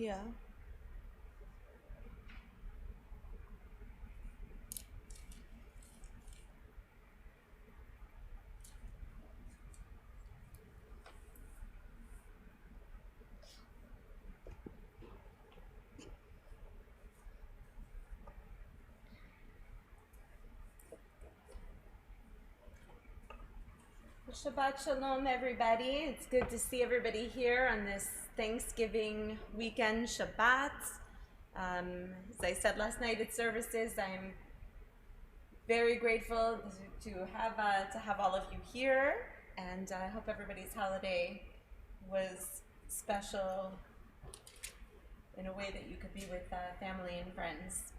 Yeah. Shabbat Shalom, everybody. It's good to see everybody here on this Thanksgiving weekend Shabbat. As I said last night at services, I'm very grateful to have all of you here, and I hope everybody's holiday was special in a way that you could be with family and friends.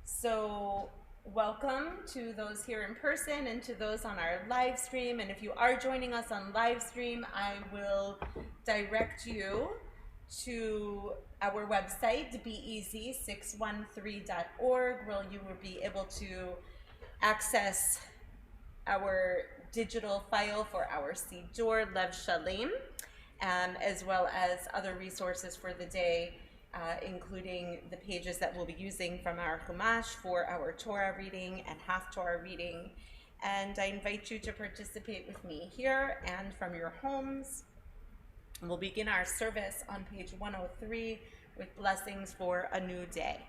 So welcome to those here in person and to those on our live stream. And if you are joining us on live stream, I will direct you to our website, beeasy613.org, where you will be able to access our digital file for our Siddur Lev Shalim, as well as other resources for the day, including the pages that we'll be using from our Chumash for our Torah reading and half Torah reading. And I invite you to participate with me here and from your homes. We'll begin our service on page 103 with blessings for a new day.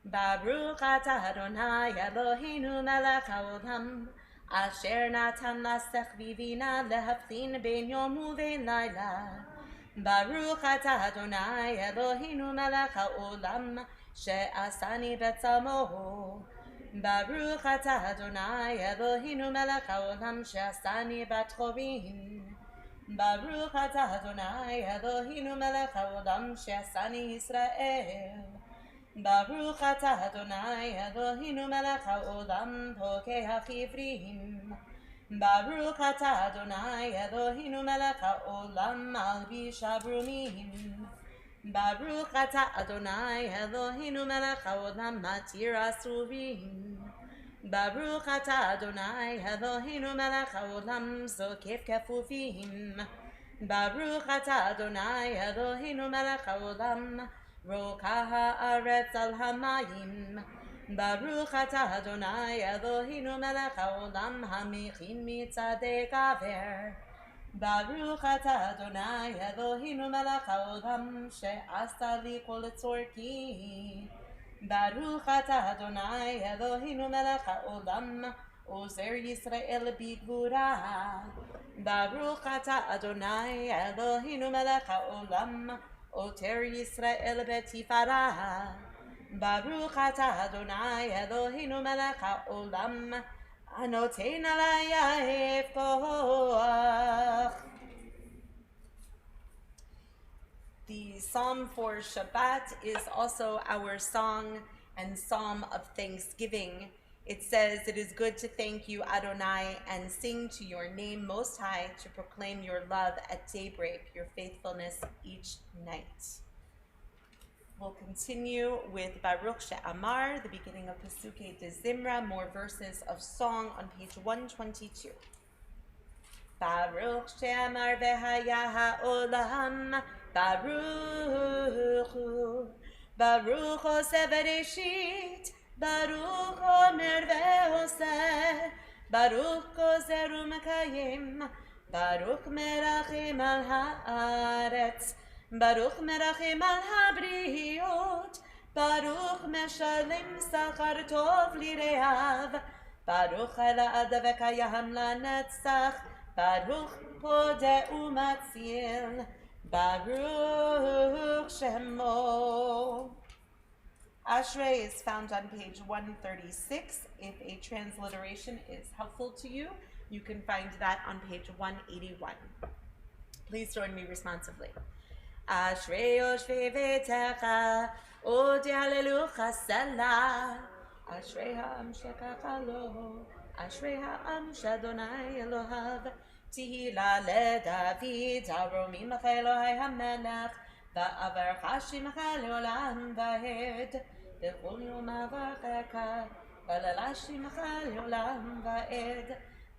Baruch atah Adonai Eloheinu melech haolam, asher natan lasech vivina lehaftin ben yom uvein laila. Baruch atah Adonai Eloheinu melech haolam, she'asani betzamo. Baruch atah Adonai Eloheinu melech haolam, she'asani bat chorin. Baruch atah Adonai Eloheinu melech haolam, she'asani Yisrael. Baruch atah Adonai Eloheinu melech haolam, pokeach ivrim. Baruch atah Adonai Eloheinu melech haolam, malbish habrumim. Baruch atah Adonai Eloheinu melech haolam, matir asurim. Baruch atah Adonai Eloheinu melech haolam, zokef kefufim. Baruch atah Adonai Eloheinu melech haolam, Roka haaretz al hamayim. Baruch atah Adonai Eloheinu melech haolam, hamichin mitzadei kaver. Baruch atah Adonai Eloheinu melech haolam, she'asa li kol tzorki. Baruch atah Adonai Eloheinu melech haolam, ozer Yisrael bigvura. Baruch atah Adonai Eloheinu melech haolam, Oter Yisrael betifara. Baruch atah Adonai Eloheinu melech haolam, anoten alayah koach. The psalm for Shabbat is also our song and psalm of thanksgiving. It says, "It is good to thank you, Adonai, and sing to your name most high, to proclaim your love at daybreak, your faithfulness each night." We'll continue with Baruch She'amar, the beginning of Pesukei de Zimra, more verses of song on page 122. Baruch She'amar v'haya ha'olam, Baruch Hu, Baruch Oseh Bereshit, Baruch Omer ve'oseh, Baruch Gozer u'mekayim, Baruch merachim al haaretz, Baruch merachim al habriot, Baruch meshalem sachar tov lireav, Baruch elad v'kayam lanetzach, Baruch podeh u'matzil, Baruch Shemo. Ashrei is found on page 136. If a transliteration is helpful to you, you can find that on page 181. Please join me responsively. Ashrei yoshvei vetecha, od yalelu chasela. Ashrei ha'am shekach lo, Ashrei ha'am sh'Adonai Elohav. Tehila leDavid, aromim Eloi hamelech, va'aver chashim leolam va'ed, b'chol yom avarecha, v'lelashim leolam va'ed.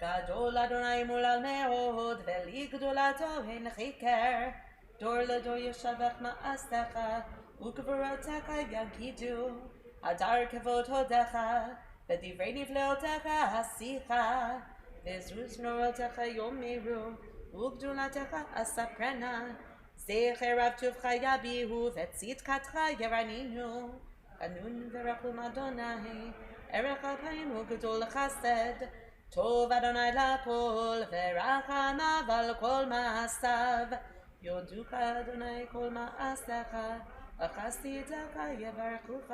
Gadol Adonai mulal me'od, v'li gdolato en chiker. דור לדור ישבח מעשיך, וגבורתך יגידו, הדר כבוד הודך, ודברי נפלאותיך עשיך, וזרוז נורותיך יאמרו, וגדולתך אספרנה, זכר רב טובך יביעו, וצדקתך ירנינו, חנון ורחום אדוני, ערך אפיים וגדול חסד, טוב אדוני לכל, ורחמיו על כל מעשיו, יודוך אדוני כל מעשיך, וחסידיך יברכוך,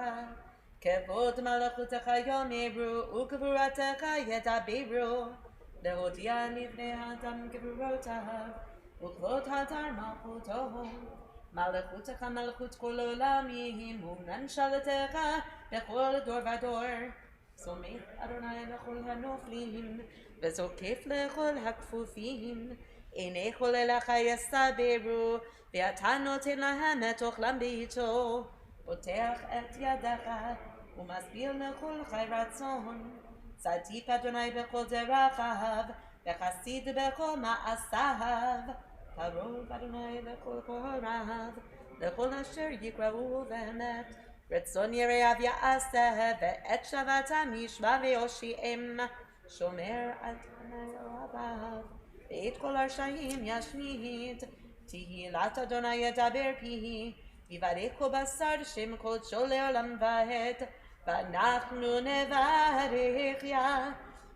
כבוד מלכותך יאמרו, וגבורתך ידברו, להודיע לבני האדם גבורותיו, וכבוד הדר מלכותו, מלכותך מלכות כל עולמים, וממשלתך בכל דור ודור. סומך אדוני לכל הנופלים, וזוקף לכל הכפופים, עיני כל אליך יסברו, ואתה נותן להם את אוכלם בעתו, פותח את ידך, ומסביר לכל חי רצון. צדיק אדוני בכל דרכיו, וחסיד בכל מעשיו, קרוב אדוני לכל קוראיו, לכל אשר יקראו באמת. רצון יראיו יעשה, ואת שבתם ישמע ויושיעם, שומר אדוני אוהביו, ואת כל הרשעים ישמיד. תהילת אדוני ידבר פיhi, יברך כל בשר שם קודשו לעולם ועד, ואנחנו נברך יה,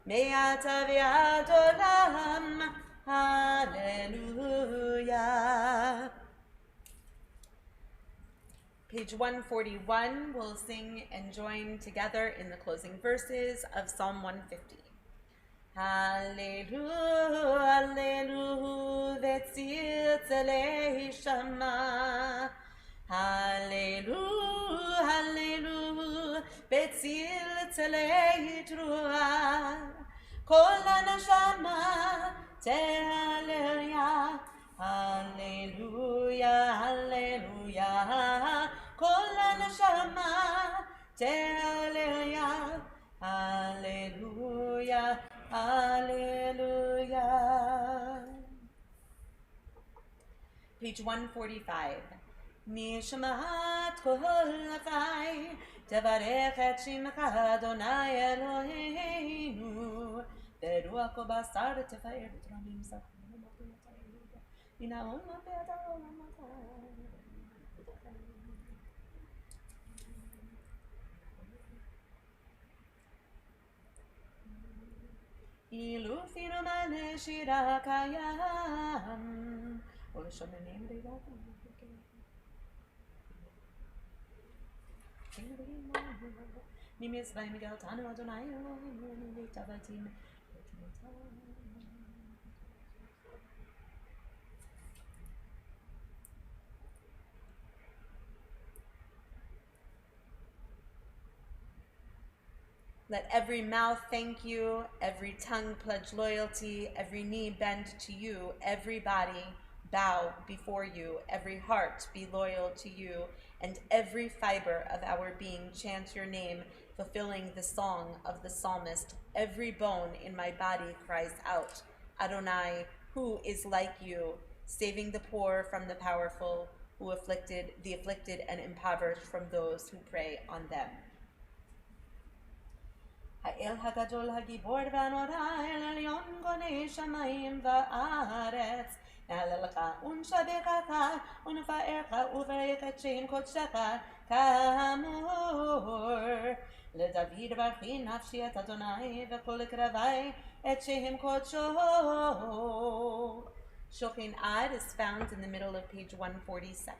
מעתה ועד עולם, hallelujah. Page 141, we'll sing and join together in the closing verses of Psalm 150. Hallelujah, hallelujah, v'tzitzalei shama. Hallelujah, hallelujah, v'tzitzalei truah. Kol hanashama tehallel. Hallelujah, hallelujah, kol hanashama tehallel. Hallelujah, hallelujah. Page 145. Nishmat kol chai, tevarech et shimcha Adonai Eloheinu, veruach kol basar tefaer b'tramim sachim. Ilufino mane shira kayam, ulshomenim rivatam. Nimis v'imigal tanu Adonai Eloheinu v'tavatim. Let every mouth thank you, every tongue pledge loyalty, every knee bend to you, every body bow before you, every heart be loyal to you, and every fiber of our being chant your name, fulfilling the song of the psalmist. Every bone in my body cries out, Adonai, who is like you, saving the poor from the powerful, the afflicted and impoverished from those who prey on them. האל הגדול הגיבור והנורא, אל עליון גוני שמיים וארץ, נהללך ונשבחך ונפארך וברך את שם קודשך כאמור. לדוד ברכי נפשי את אדוני וכל קרבי את שם קודשו. Shochin Ad is found in the middle of page 147.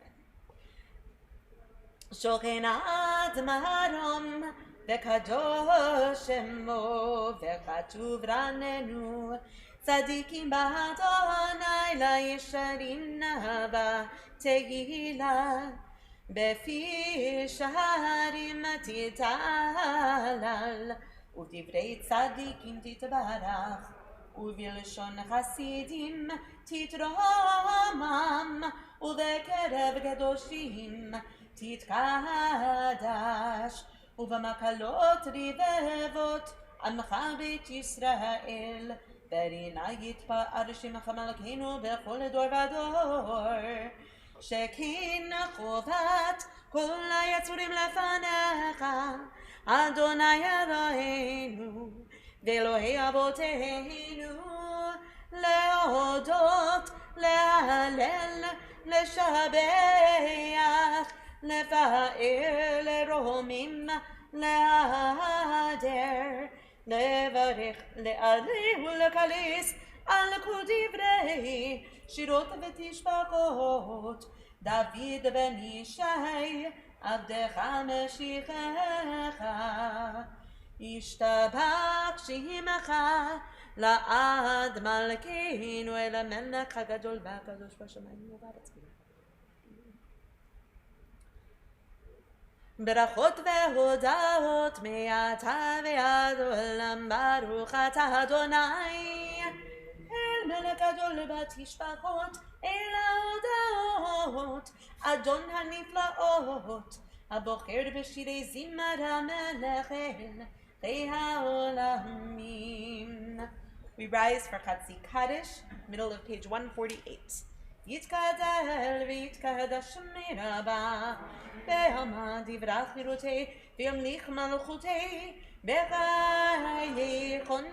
Shochin Ad marom וקדוש שמו וכתוב רננו צדיקים באדוני לישרים נאווה תהילה בפי שערים תתהלל ובדברי צדיקים תתברך ובלשון חסידים תתרומם ובקרב קדושים תתקדש ובמקלות רבבות עמך בית ישראל ברינה יתפאר שמך מלכנו בכל דור ודור שכן חובת כל היצורים לפניך, אדוני אלוהינו ואלוהי אבותינו, להודות, להלל, לשבח, לפאר, לרומים, להדר, לברך, להלל ולקליס על כל דברי שירות ותשבחות דוד בן ישי עבדך משיחך, ישתבח שמך לעד מלכנו אל המלך הגדול והקדוש בשמיים ובארץ. ברכות והודאות מעתה ועד עולם, ברוך אתה אדוני אל מלך גדול ותשבחות, אל ההודאות אדון הנפלאות, הבוחר בשירי זמר המלך אל העולמים. We rise for Chatzi Kaddish, middle of page 148. יתקדל ויתקדש מרבה, בעמד יברח חירותי וימליך מלכותי, בחייכון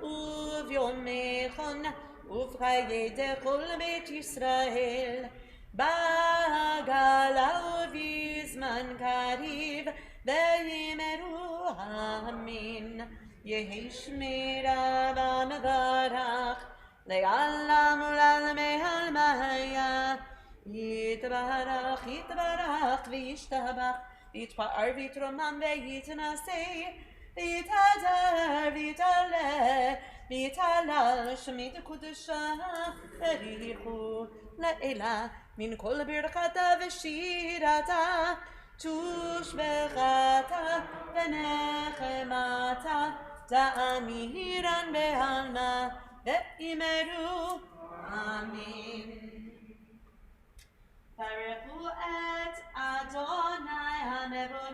וביומכון ובחיי כל בית ישראל, בגלה ובזמן קריב ויאמרו אמן. יהי שמירה במברך לעולם ולעלמי עלמיה, יתברך יתברך וישתבח ויתפאר ויתרומם ויתנשא ויתהדר ויתעלה ויתהלל שמי קודשה בריחו לעילה מן כל ברכתה ושירתה, תושבחתה ונחמתה, תאמירן בעלמה ואמרו אמן. ברכו את אדוני המבורך.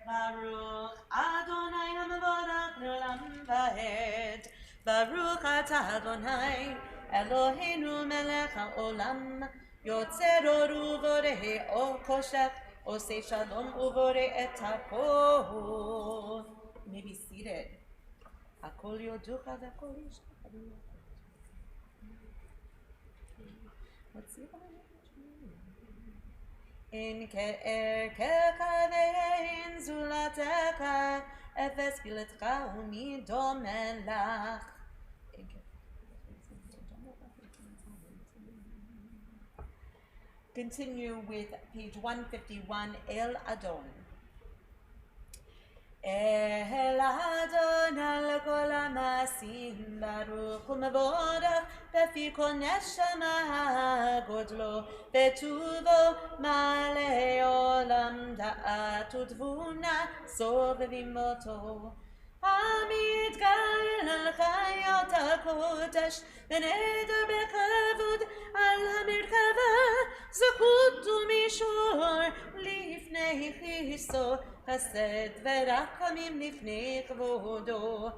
ברוך אדוני המבורך לעולם ועד. ברוך אתה אדוני אלוהינו מלך העולם, יוצר אור ובורא אור חושך, עושה שלום ובורא את הכל. You may be seated. הכל יודוך והכל ישתבח. אין כערכך ואין זולתך, אפס פלטך ומי דומה לך. Continue with page 151, El Adon. El Adon al kol hamasim, baruch umevorach befi kol neshama godlo, betuvo malei olam da'at u'tvuna sovevim oto. המתגל על חיות הקודש ונדר בכבוד על המרכבה, זכות ומישור לפני חיסו, חסד ורחמים לפני כבודו.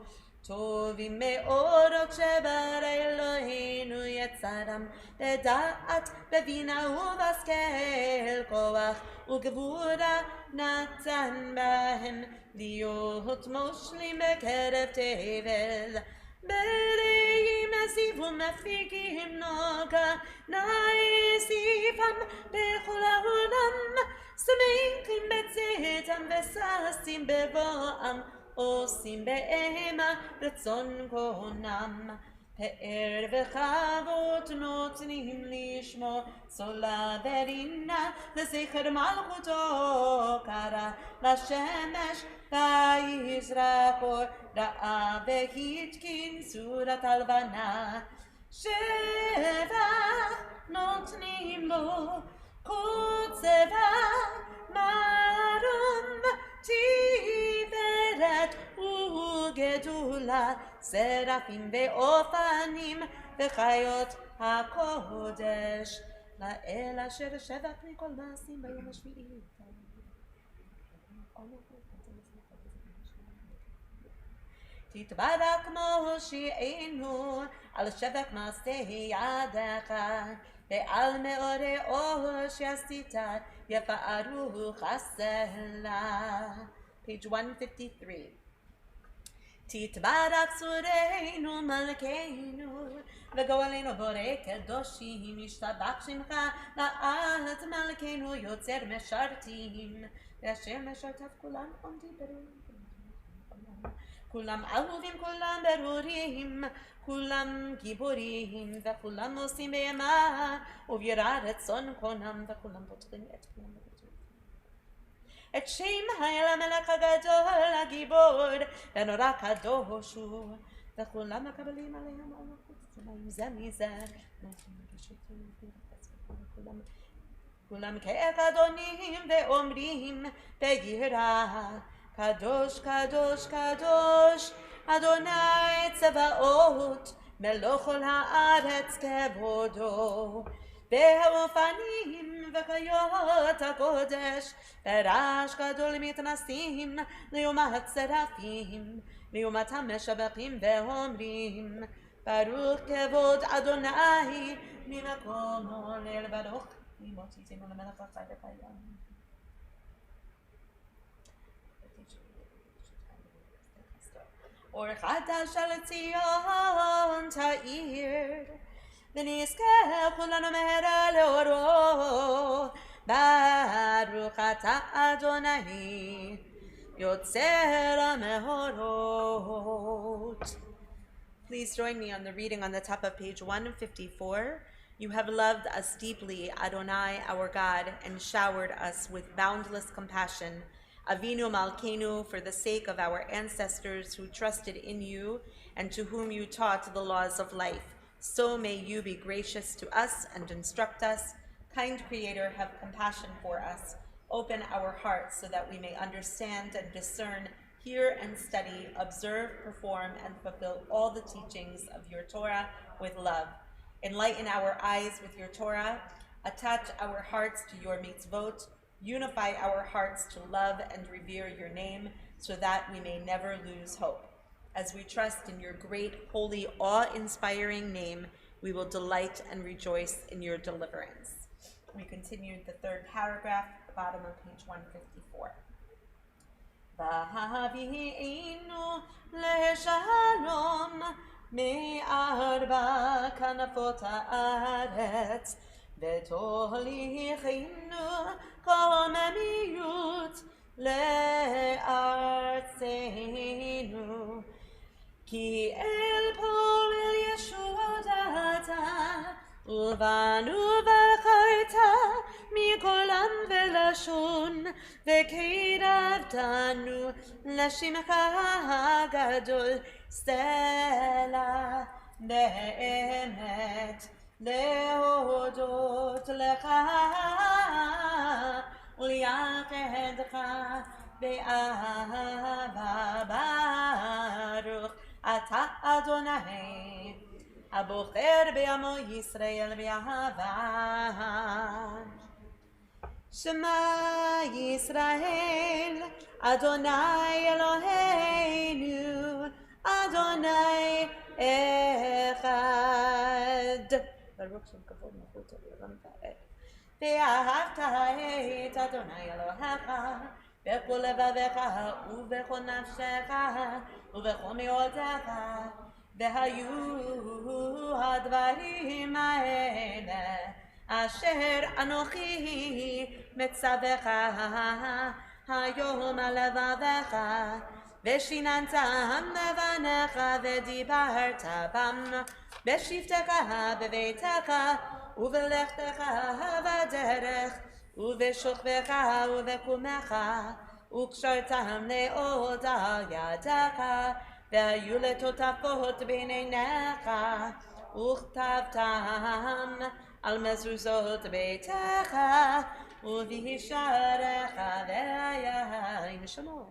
טובים מאורות שבר אלוהינו יצרם, בדעת בבינה ובהשכל, כוח וגבורה נתן בהם, להיות מושלים בקרב תבל. ברעים אסיף ומפיקים נוגה, נאסיפם בכל העולם, שמחים בצאתם וששים בבואם, עושים באימה רצון קונם. פאר וכבוד נותנים לשמו, סולה ורינה לזכר מלכותו, קרא לשמש ויזרח אור, ראה והתקין צורת הלבנה. שבח נותנים בו, קוצבה מרום, תפארת וגדולה, סרפים ואופנים וחיות הקודש, לאל אשר שבח מכל מעשים ביום השביעי. תתברך מושיענו על שבח מעשה ידיך ועל מאורי אור שעשית יפארו חסלה. Page 153. תתברך צורנו מלכנו וגואלנו בורא קדושים ישתבח שמך לעד מלכנו יוצר משרתים ואשר משרתיו כולם עומדים ברורים כולם אהובים כולם ברורים כולם גיבורים וכולם עושים בהמה וביראת רצון קונם וכולם פותחים את כולם את שם האל המלך הגדול הגיבור ונורא קדוש הוא וכולם מקבלים עליהם מלכות שמיים זה מזה כולם כאחד עונים ואומרים ביראה קדוש קדוש קדוש אדוני צבאות מלוא כל הארץ כבודו והאופנים וחיות הקודש ברעש גדול מתנסים לעומת שרפים לעומת המשבחים ואומרים ברוך כבוד אדוני ממקומו לברוך ממוציאים למלך החי וקיים. אור חדש על ציון תאיר ונזכה כולנו מהרה לאורו ברוך אתה אדוני יוצר המאורות. Please join me on the reading on the top of page 154. You have loved us deeply, Adonai, our God, and showered us with boundless compassion. Avinu Malkeinu, for the sake of our ancestors who trusted in you and to whom you taught the laws of life. So may you be gracious to us and instruct us. Kind Creator, have compassion for us. Open our hearts so that we may understand and discern, hear and study, observe, perform, and fulfill all the teachings of your Torah with love. Enlighten our eyes with your Torah. Attach our hearts to your mitzvot. Unify our hearts to love and revere your name so that we may never lose hope. As we trust in your great, holy, awe-inspiring name, we will delight and rejoice in your deliverance. We continued the third paragraph, at the bottom of page 154. V'havi'enu leshalom me'arba kanafot ha'aretz ותוליכנו קוממיות לארצנו כי אל פועל ישועת אתה ובנו בחרת מכל עם ולשון וקירבתנו לשמך הגדול סלע באמת להודות לך ולייחדך באהבה ברוך אתה אדוני הבוחר בעמו ישראל באהבה שמע ישראל אדוני אלוהינו אדוני אחד ברוך שם כבוד מלכות העולם והארץ. ואהבת את אדוני אלוהיך בכל לבבך ובכל נפשך ובכל מאודך והיו הדברים האלה אשר אנוכי מצווך היום על לבבך ושיננתם לבניך ודיברת בם בשבתך בביתך ובלכתך בדרך ובשוכבך ובקומך וקשרתם לעוד על ידך והיו לטוטפות בין עיניך וכתבתם על מזוזות ביתך ובשעריך והיין שמוע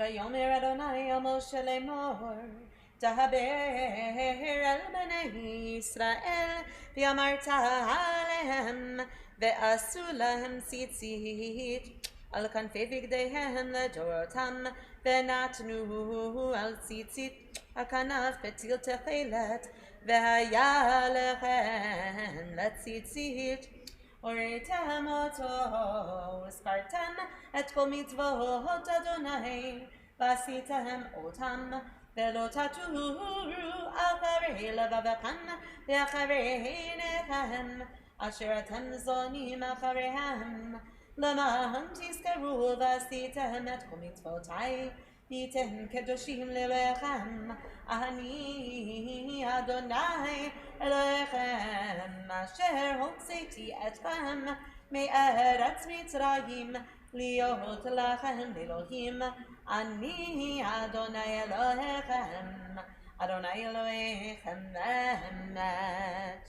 ויאמר אדוני אל משה לאמור דבר אל בני ישראל, ואמרת עליהם, ועשו להם ציצית על כנפי בגדיהם לדורותם, ונתנו על ציצית הכנף פתיל תכלת, והיה לכם לציצית. הוריתם אותו, וזכרתם את כל מצוות אדוני, ועשיתם אותם, ולא תטורו אחרי לבבכם ואחרי עיניכם, אשר אתם זונים אחריהם, למען תזכרו ועשיתם את כל מצוותיי, והייתם קדושים לאלוהיכם. אני אדוני אלוהיכם, אשר הוצאתי אתכם מארץ מצרים, להיות לכם לאלוהים. אני אדוני אלוהיכם, אדוני אלוהיכם באמת.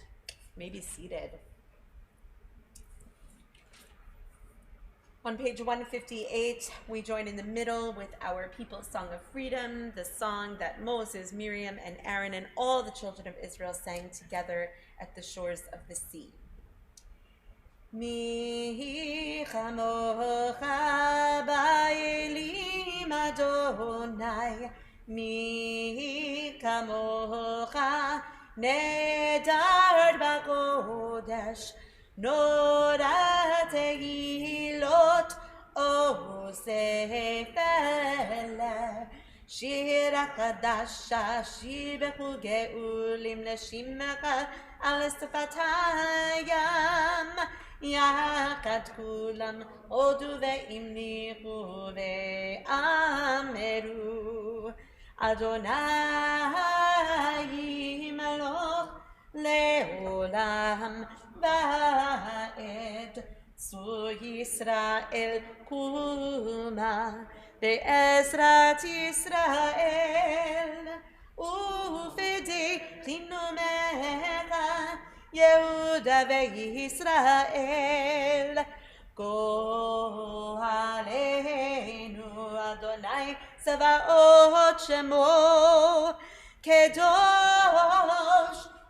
May be seated. On page 158, we join in the middle with our People's Song of Freedom, the song that Moses, Miriam, and Aaron and all the children of Israel sang together at the shores of the sea. Mi chamocha ba'elim Adonai, mi kamocha nedar b'kodesh, נורא תהילות אוסף אלה, שיר החדש, שיר בחוגי עולים לשמך על שפתיים, יחד כולם הודו והמליכו ואמרו, אדוני ימלוך לעולם ועד. צור ישראל קומה בעזרת ישראל, ופדי חינומך יהודה וישראל. גואלנו אדוני צבאות שמו, קדוש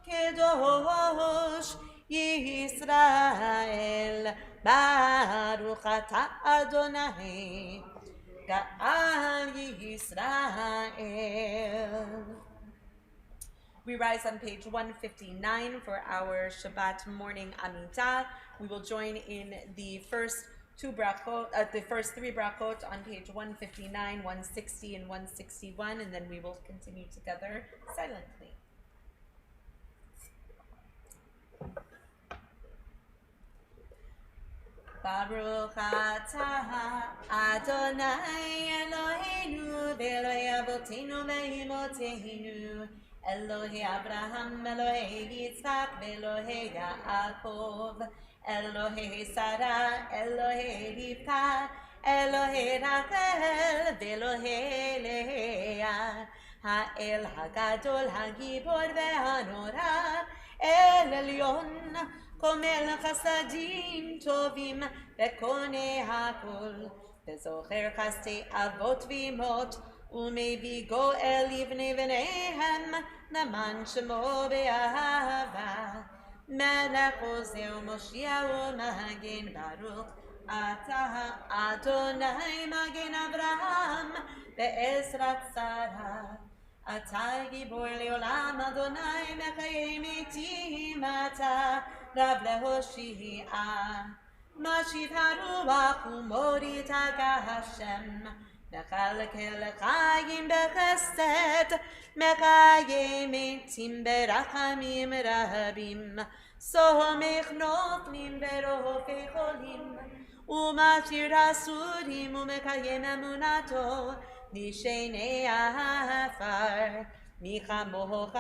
קדוש ישראל, ברוך אתה אדוני גאל ישראל. We rise on page 159 for our Shabbat morning Amidah. We will join in the first three brachot on page 159, 160, and 161, and then we will continue together silently. Baruch atah Adonai Eloheinu ve'Eloi avotenu ve'imoteinu, Elohei Abraham, Elohei Yitzchak, ve'Elohei Yaakov, Elohei Sarah, Elohei Rivka, Elohei Rachel, ve'Elohei Leah, Ha'el Hagadol, Hagibor ve'Hanora, El Elyon, כומל חסדים טובים וקונה הכל, וזוכר חסדי אבות ואמות, ומביא גואל לבני בניהם, למען שמו באהבה. מלך עוזר מושיע ומגן, ברוך אתה אדוני מגן אברהם בעזרת שרה. אתה גיבור לעולם אדוני, מחיי מתים אתה, רב להושיעה. משיב הרוח ומוריד הגשם, מכלכל חיים בחסד, מחיי מתים ברחמים רבים. סומך נופלים ברופא חולים, ומשאיר אסורים ומקיים אמונתו נשעני העפר. מי כמוך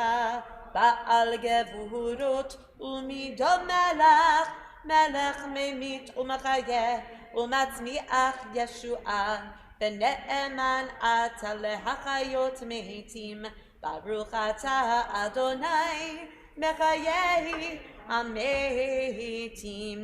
בעל גבורות ומידות מלך, מלך ממית ומחיה ומצמיח ישועה, ונאמן אתה להחיות מתים. ברוך אתה אדוני מחיי המתים.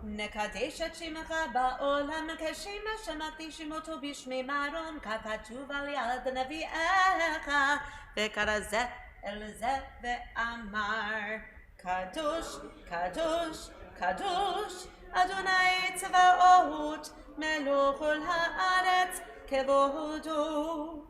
נקדש את שמך בעולם כשם שמקדישים אותו בשמי מרום ככתוב על יד נביאך וקרא זה אל זה ואמר קדוש קדוש קדוש אדוני צבאות מלוך כל הארץ כבודו.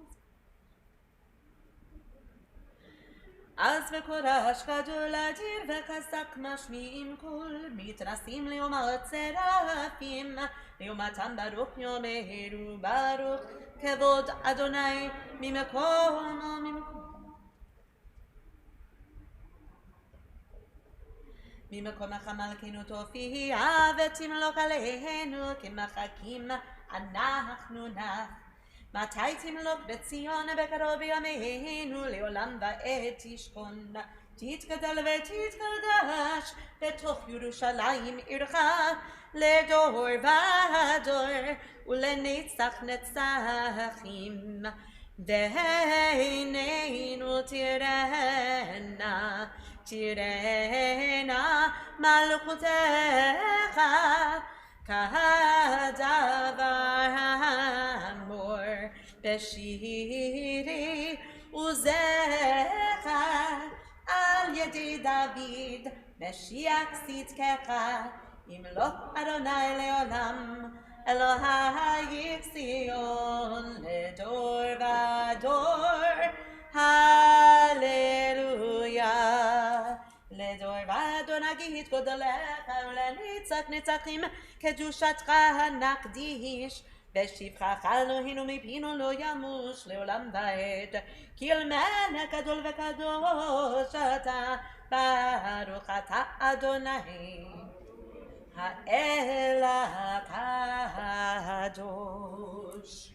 אז וקורש גדול אדיר וכסק משמיעים קול מתנסים ליומת צרפים ליומתם ברוך יאמרו ברוך כבוד אדוני ממקומך מלכנו תופיע ותמלוך עלינו כי מחכים אנחנו נח. מתי תמלוך בציון בקרוב ימינו לעולם ועד תשכון. תתגדל ותתקדש בתוך ירושלים עירך לדור ודור ולנצח נצחים. ועינינו תראנה תראנה מלכותך כדבר האמור בשירי עוזך על ידי דוד משיח צדקך ימלוך אדוני לעולם אלוהי ציון לדור ודור הללויה. לדור ודור נגיד גודלך ולנצח נצחים קדושתך נקדיש בשבחך אלוהינו מפינו לא ימוש לעולם ועד כי אל מלך גדול וקדוש אתה ברוך אתה אדוני האל הקדוש.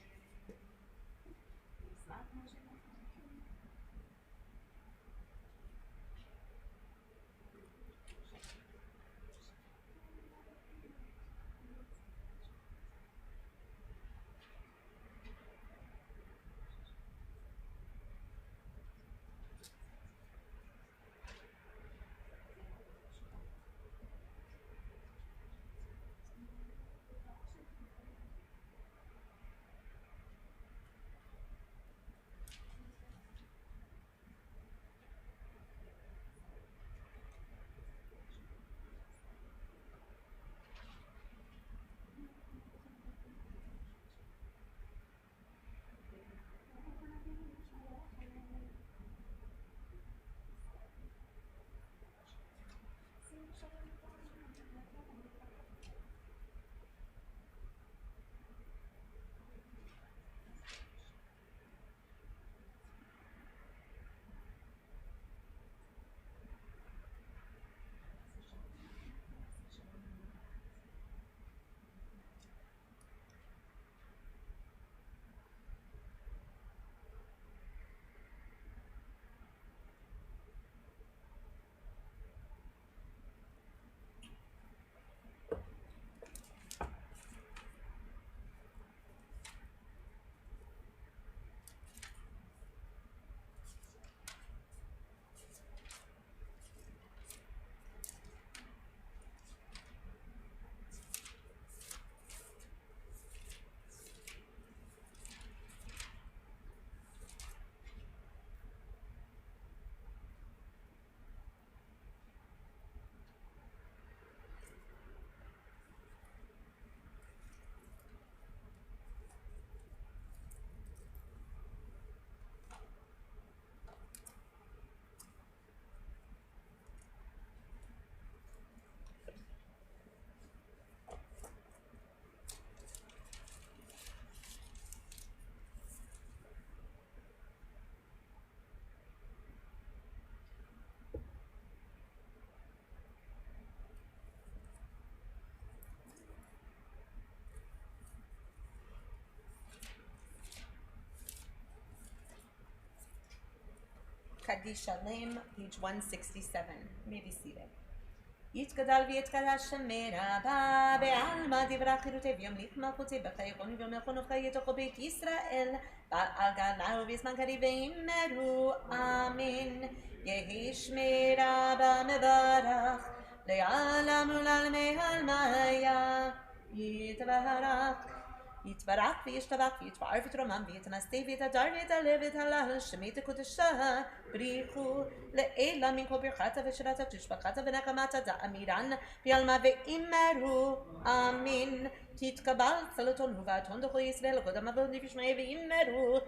Kaddish Shalem, page 167. May be seated. יתגדל ויתקדש שמי רבה בעלמא דברה חירותי וימליך מלכותי בחייכון וימלכון ובחיי תוכו בית ישראל בעל גדלו בזמן קריב ואמרו אמין. יהי שמי רבה מברך לעולם ולעלמי עלמיה יתברך יתברך וישתבח ויתפאר ויתרומם ויתנשא ויתהדר ויתעלה ויתהלל שמי תקודשה בריחו לעילה מן כל ברכתה ושירתה ותשבחתה ונחמתה דאמירן בעלמא ואמרו אמין תתקבל צלתנו ואתון דכל ישראל קודם עבוד נפש שמיה ואמרו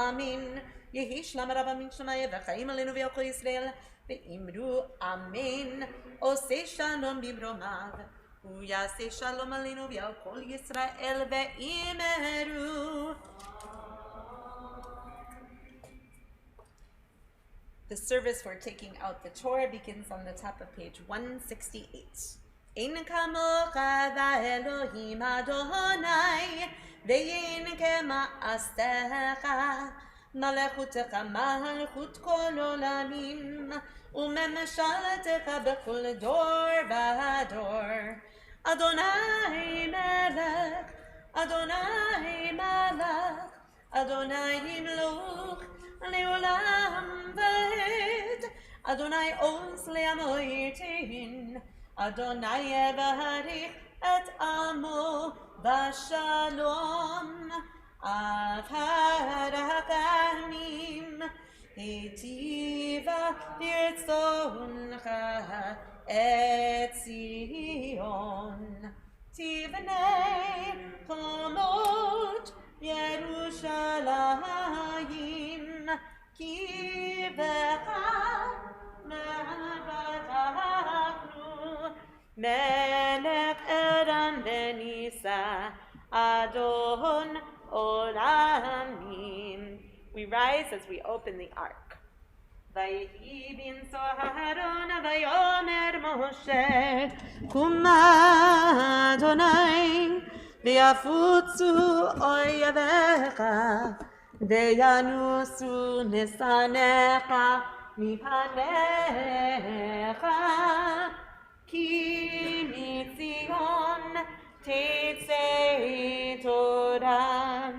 אמין יהי שלום רב אמין שמיה וחיים עלינו ועל כל ישראל ואמרו אמין עושה שלום במרומיו הוא יעשה שלום עלינו ועל כל ישראל ואמרו. The service for taking out the Torah begins on the top of page 168. אין כמוך ואלוהים אדוני ואין כמעשיך מלכותך מלכות כל עולמים וממשלתך בכל דור ודור. אדוני מלך, אדוני מלך, אדוני ימלוך לעולם ועד. אדוני עוז לעמו ייתן, אדוני יברך את עמו בשלום. אבהרת עמים היטיבה ברצונך את ציון. תבנה חומות ירושלים כי בך בטחנו. מלך אדם ונישא אדון עולמים. We rise as we open the ark. ויהי בנשוא אהרון ויאמר משה קומה אדוני ויפוצו אויביך וינוסו משנאיך מפניך כי מציון תצא תורה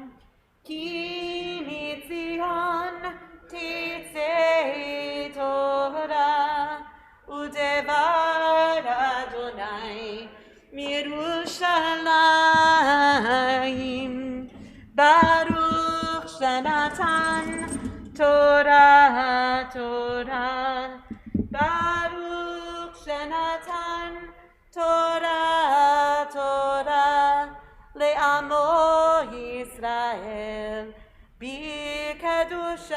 כי מציון תצא תורה ודבר אדוני מירושלים. ברוך שנתן תורה תורה ברוך שנתן תורה תורה לעמו ישראל בקדושתו.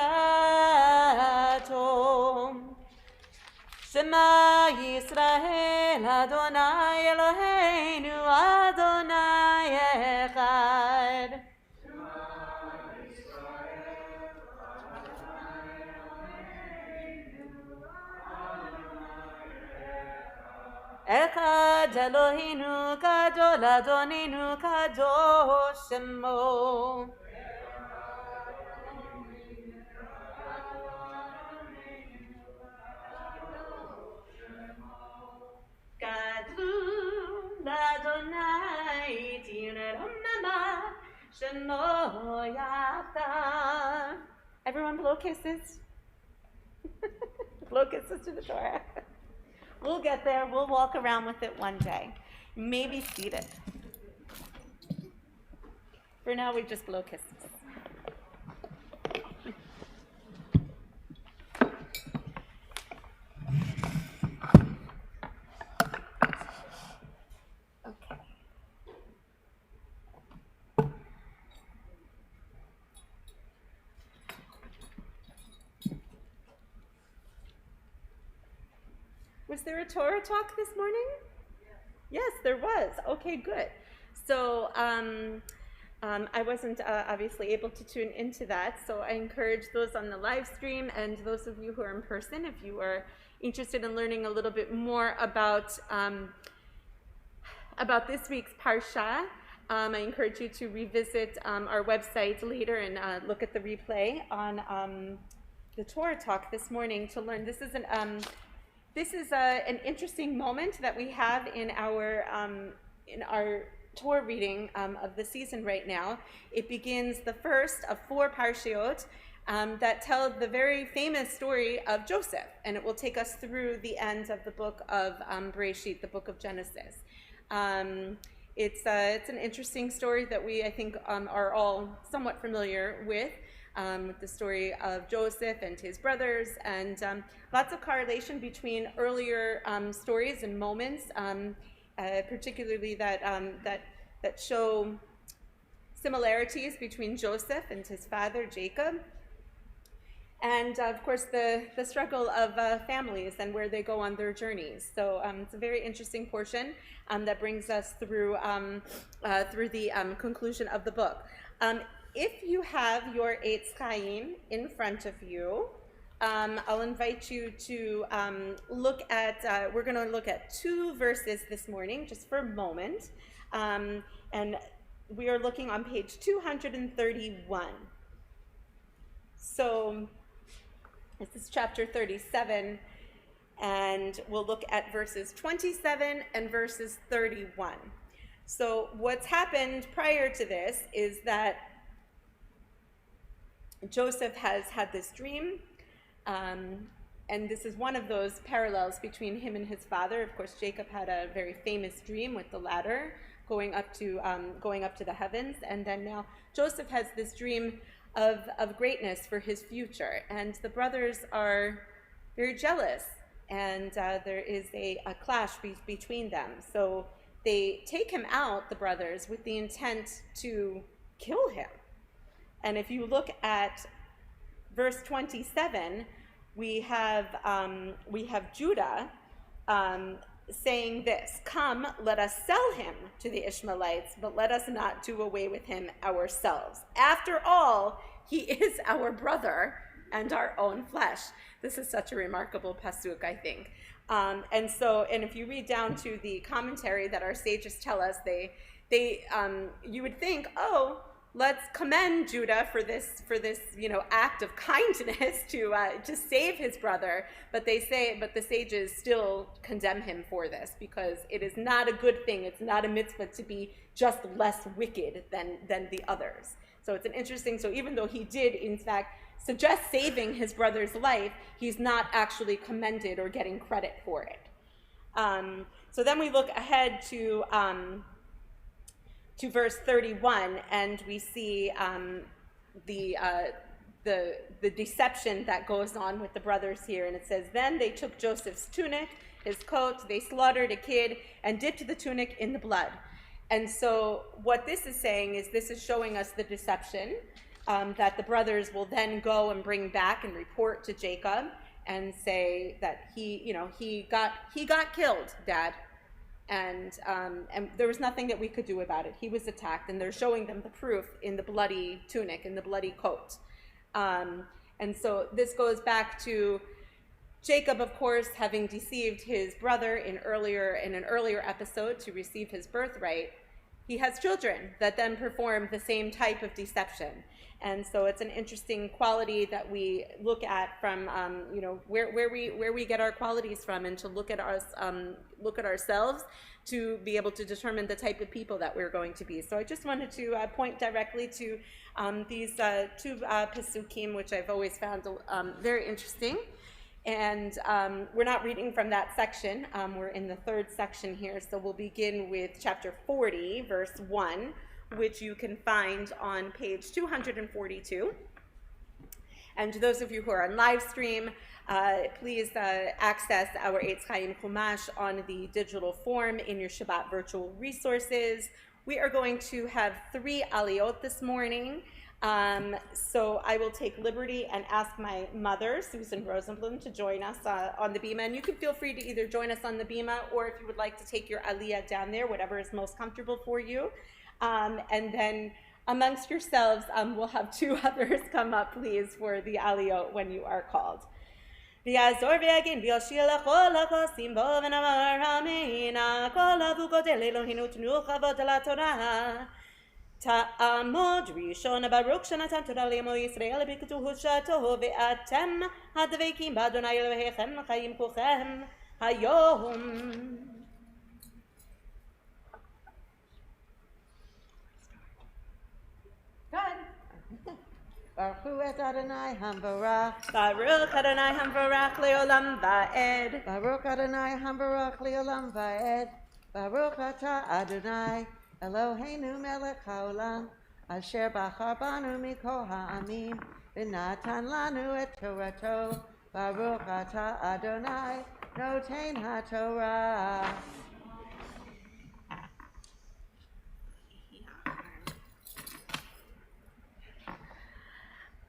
שמע ישראל אדוני אלוהינו אדוני אחד. אחד אלוהינו גדול אדוננו קדוש שמו. גדול אדוני תרוממה שמו יחדיו. Everyone blow kisses. Blow kisses to the Torah. We'll get there. We'll walk around with it one day. Maybe feed it. For now, we just blow kisses. Okay. Was there a Torah talk this morning? Yes, there was. Okay, good. So I wasn't obviously able to tune into that, so I encourage those on the live stream and those of you who are in person, if you are interested in learning a little bit more about this week's Parsha, I encourage you to revisit our website later and look at the replay on the Torah Talk this morning to learn. This is an interesting moment that we have in our Torah reading of the season right now. It begins the first of 4 parshiot that tell the very famous story of Joseph, and it will take us through the end of the book of Bereshit, the book of Genesis. It's an interesting story that we, I think, are all somewhat familiar with the story of Joseph and his brothers, and lots of correlation between earlier stories and moments, particularly that show similarities between Joseph and his father Jacob, and of course the struggle of families and where they go on their journeys. So it's a very interesting portion that brings us through the conclusion of the book. If you have your Eitz Chaim in front of you, I'll invite you to look at, we're going to look at 2 verses this morning, just for a moment. And we are looking on page 231. So this is chapter 37, and we'll look at verses 27 and verses 31. So what's happened prior to this is that Joseph has had this dream, and this is one of those parallels between him and his father. Of course, Jacob had a very famous dream with the ladder going up to the heavens, and then now Joseph has this dream of greatness for his future, and the brothers are very jealous, and there is a clash between them. So they take him out, the brothers, with the intent to kill him. And if you look at verse 27, we have Judah saying this: "Come, let us sell him to the Ishmaelites, but let us not do away with him ourselves. After all, he is our brother and our own flesh." This is such a remarkable pasuk, I think. And if you read down to the commentary that our sages tell us, you would think, oh, let's commend Judah for this act of kindness to save his brother. But the sages still condemn him for this, because it is not a good thing. It's not a mitzvah to be just less wicked than the others. So it's an interesting. So even though he did in fact suggest saving his brother's life, he's not actually commended or getting credit for it. So then we look ahead to verse 31, and we see the deception that goes on with the brothers here. And it says, "Then they took Joseph's tunic, his coat, they slaughtered a kid and dipped the tunic in the blood." And so what this is saying is, this is showing us the deception that the brothers will then go and bring back and report to Jacob and say that he got killed, Dad. And there was nothing that we could do about it. He was attacked, and they're showing them the proof in the bloody tunic, in the bloody coat. And so this goes back to Jacob, of course, having deceived his brother in an earlier episode to receive his birthright. He has children that then perform the same type of deception. And so it's an interesting quality that we look at from where we get our qualities from, and to look at ourselves to be able to determine the type of people that we're going to be. So I just wanted to point directly to these 2 pasukim, which I've always found very interesting. And we're not reading from that section. We're in the 3rd section here. So we'll begin with chapter 40, verse 1, which you can find on page 242. And to those of you who are on live stream, please access our Eitz Chaim Chumash on the digital form in your Shabbat virtual resources. We are going to have 3 aliyot this morning. So I will take liberty and ask my mother, Susan Rosenblum, to join us on the bima. And you can feel free to either join us on the bima, or if you would like to take your aliyah down there, whatever is most comfortable for you. And then amongst yourselves, we'll have 2 others come up, please, for the aliyot when you are called. ויעזור ויגן ויושיע לכל החוסים בו ונאמר אמן. כל אבוקות אלוהינו תנו כבוד לתורה. תעמוד ראשון ברוך שנתן תורה לעמו ישראל בקדושתו, ואתם הדבקים באדוני אלוהיכם חיים כולכם היום. Good. Baruch et Adonai Hambarach. Baruch Adonai Hamvarach Leolam Va'ed. Baruch Adonai Hambarach Leolam Va'ed. Baruch atah Adonai Eloheinu melech haolam asher bachar banu mikol ha'amim v'natan lanu et Torato. Baruch atah Adonai noten haTorah.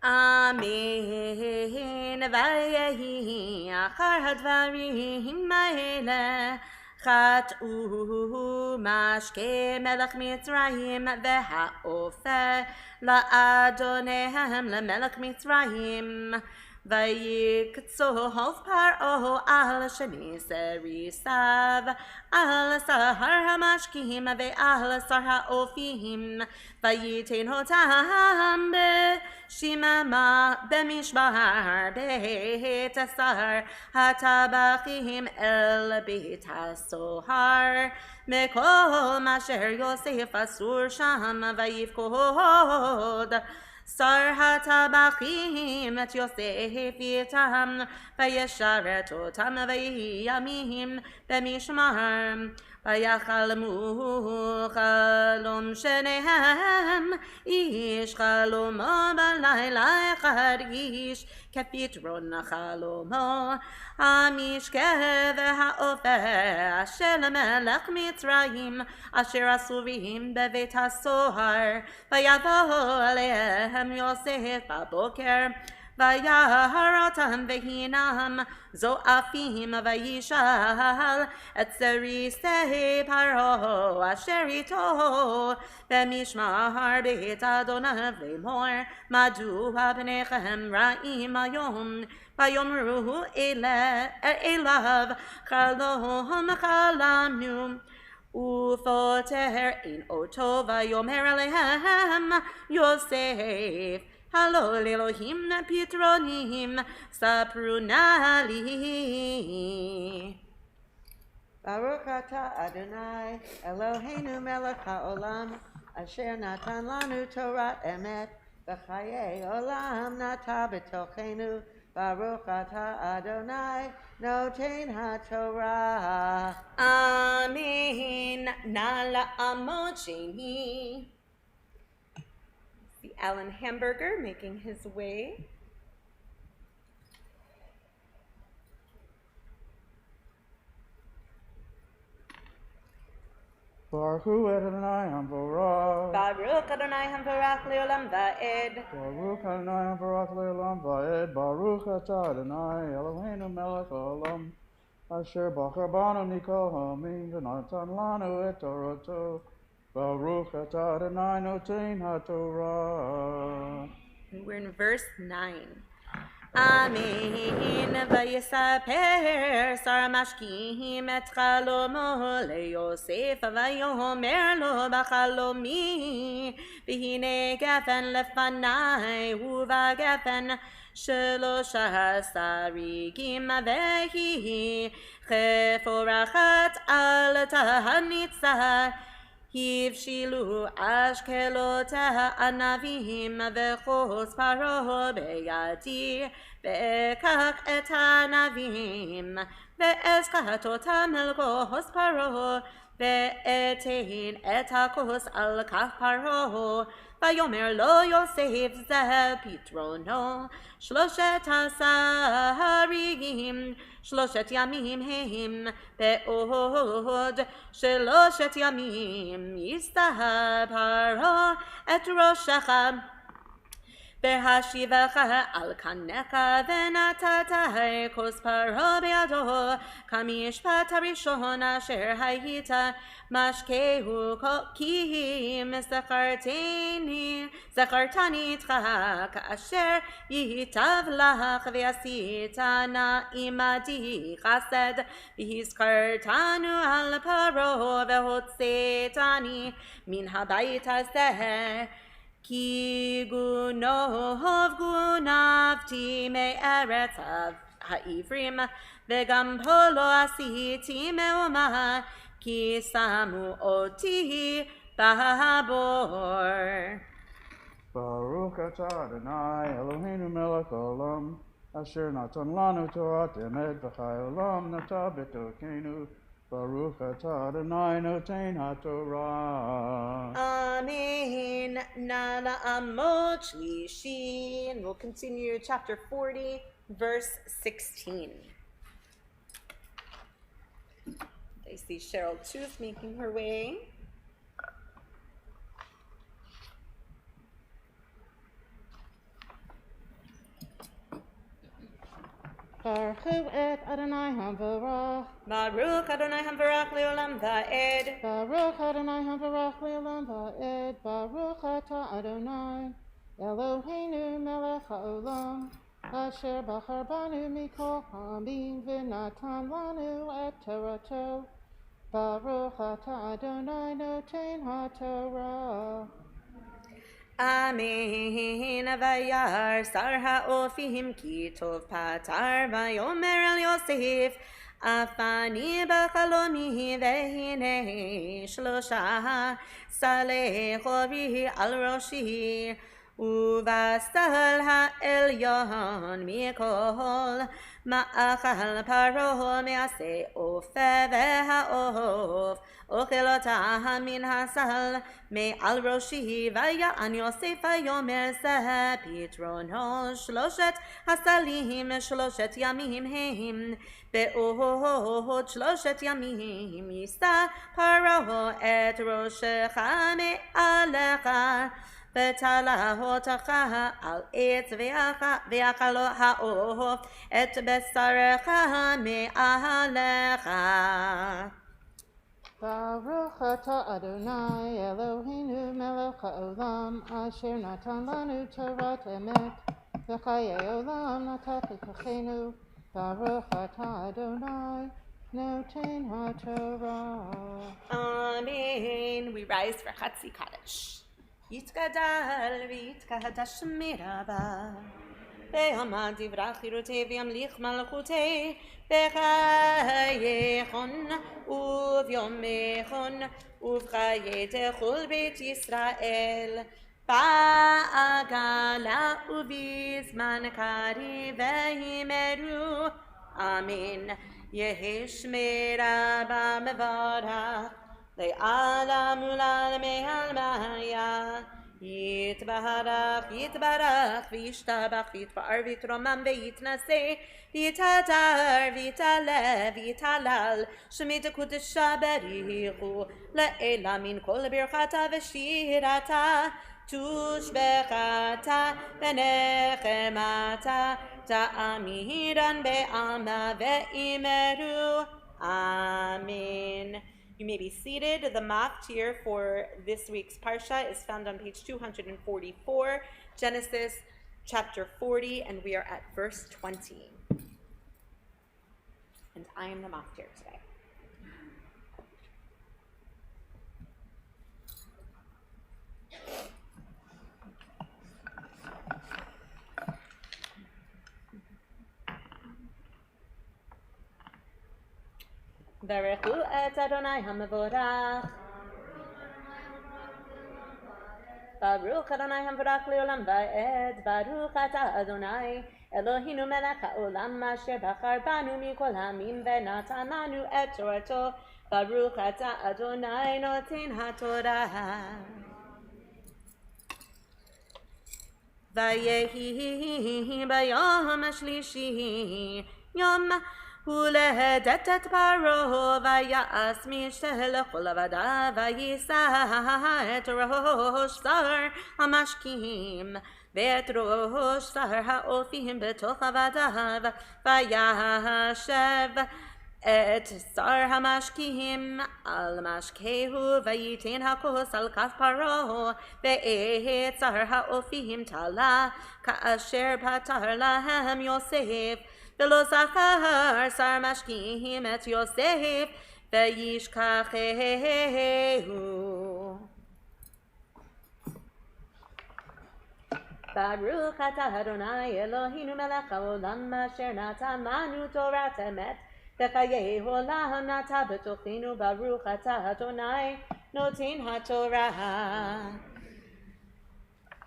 Amen. Vayehi achar hadvarim ha'ele chatu mashke melech Mitzrayim v'ha'ofer la'adonehem lemelech Mitzrayim. Vayiktzov paro al sheni serisav al sahar hamashkim ve'al sar ha'ofim vayitein hotam b'shimama b'mishbar beit asar hatabachim el beit hasohar mikol masher Yosef asur sham vayivkod Sar hatabachim et Yosef yitam vayesharet otam vayiyamim b'mishmar vayachalmu chalom shenehem ish chalomo b'layla echad ish kepitron chalomo hamishkeh v'ha'ofer asher melech Mitzrayim asher asuvim b'beit hasohar vayavo alehem Yosef b'boker Vayaharotam vehinam zo'afim vayishal et serisei paro asher ito b'mishmar beit Adonai v'mor madu pnechem ra'im hayom vayomru elav chalom chalamnu ufoter in oto vayomer alehem Yosef Halo Elohim Pitronim Saprunali. Baruch atah Adonai Eloheinu melech haolam asher natan lanu Torah emet v'chayei olam nata b'tochenu. Baruch atah Adonai noten haTorah. Amen. Nala Amochini. See Alan Hamburger making his way. Baruch Adonai Hamvarach. Baruch Adonai Hamvarach Leolam Va'ed. Baruch Adonai Hamvarach Leolam Va'ed. Baruch atah Adonai Eloheinu melech haolam asher bachar banu mikol ha'amim v'natan lanu et Torato. Baruch atah Adonai noten haTorah. And we're in verse 9. Amen. Vayesaper sar mashkim et chalomo leYosef vayomer lo b'chalomi v'hine gefen lefanai uvagefen שלושה שריגים והיא חפורחת על תהניצה הבשילו אשכלותיה ענבים וחוס פרעה בידי ואקח את הענבים ואזכת אותם אל כוס פרעה ואתן את הכוס על כף פרעה ויאמר לו יוסף זה פתרונו שלושת השריגים שלושת ימים הם בעוד שלושת ימים יסתר פרעה את ראשך והשיבך על קנך ונתת כוס פרעה בידו כמשפט הראשון אשר היית משקהו כי זכרתני איתך כאשר ייטב לך ועשית נא עמדי חסד והזכרתנו על פרעה והוצאתני מן הבית הזה כי גונבתי מארץ העברים וגם פה לא עשיתי מאומה כי שמו אותי בבור. Baruch Baruch atah Adonai Eloheinu melech haolam asher natan lanu Torat emet v'chai olam nata b'tokenu Baruch atah Adonai noten haTorah. Amen. Nala Amot Shlishi. And we'll continue chapter 40, verse 16. I see Cheryl Tooth making her way. Baruch et Adonai Hamvarach. Baruch Adonai Hamvarach Leolam Va'ed. Baruch Adonai Hamvarach Leolam Va'ed. Baruch atah Adonai Eloheinu melech haolam asher bachar banu mikol hamim v'natan lanu et Torato. Baruch atah Adonai noten haTorah. Amen. Vayar sar ha'ofihim ki tov patar vayomer el Yosef afani b'chalomi vehine shlosha saleh chovi al roshi uvasal ha'elyon mikol ma'achal paro me'aseh ofe v'ha'of Ochilotah min hasal me al roshi vaya an Yosef vayomer zeh pitrono shloshet hasalim shloshet yamim heim be'ohot shloshet yamim yisa paro et roshecha me'alecha ותלהותך על עץ ויאכלו העוף את בשרך מעליך. Baruch atah Adonai Eloheinu melech haolam asher natan lanu Torat emet v'chayei olam natat b'tochenu. Baruch atah Adonai noten haTorah. Amen. We rise for Chatzi Kaddish. Yitgadal v'yitkadash miraba ve'amad yivrach yirutei v'yamlich malchutei v'chayechon uvyomechon uvchayei techol beit Yisrael ba'agala uvizman kari v'himeru. Amen. Yehi shmiraba mevarach Le'ala mula me'al maya Yitbarach, Yitbarach, V'yishtabach, V'yitbar, V'yitromam, V'yitnaseh, V'yitadar, V'yitalev, V'yitalal, Shemita Kudesha Berichu, Le'ela min kol birchata v'shirata, Tushbechata, V'nechemata, Ta'amiran be'alma ve'imeru. Amen. You may be seated. The maftir for this week's parsha is found on page 244, Genesis chapter 40, and we are at verse 20. And I am the maftir today. Baruch et Adonai HaMevorach. Baruch Adonai HaMevorach le'olam va'ed. Baruch atah Adonai Eloheinu melech ha'olam asher bachar banu mikol hamim v'natan lanu et Torato. Baruch atah Adonai noten haTorah. Vayehi bayom hashlishi yom ולהדתת פרעה ויעש משתה לכל עבדיו ויישא את ראש שר המשקים ואת ראש שר האופים בתוך עבדיו וישב את שר המשקים על משקהו וייתן הכוס על כף פרעה ואת שר האופים תלה כאשר פטר להם יוסף ולא זכר שר משקים את יוסף וישכחהו. ברוך אתה אדוני אלוהינו מלך העולם אשר נתן לנו תורת אמת וחיי עולם נטע בתוכנו. ברוך אתה אדוני נותן התורה.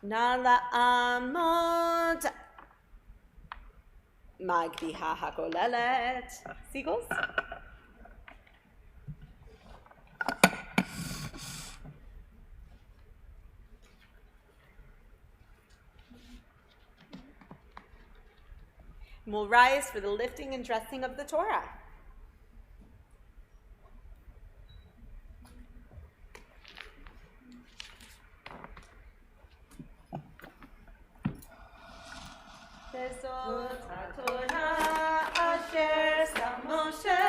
Nala amod magbiha hakolelet. Seagulls? We'll rise for the lifting and dressing of the Torah. Bezot HaTorah asher sam Moshe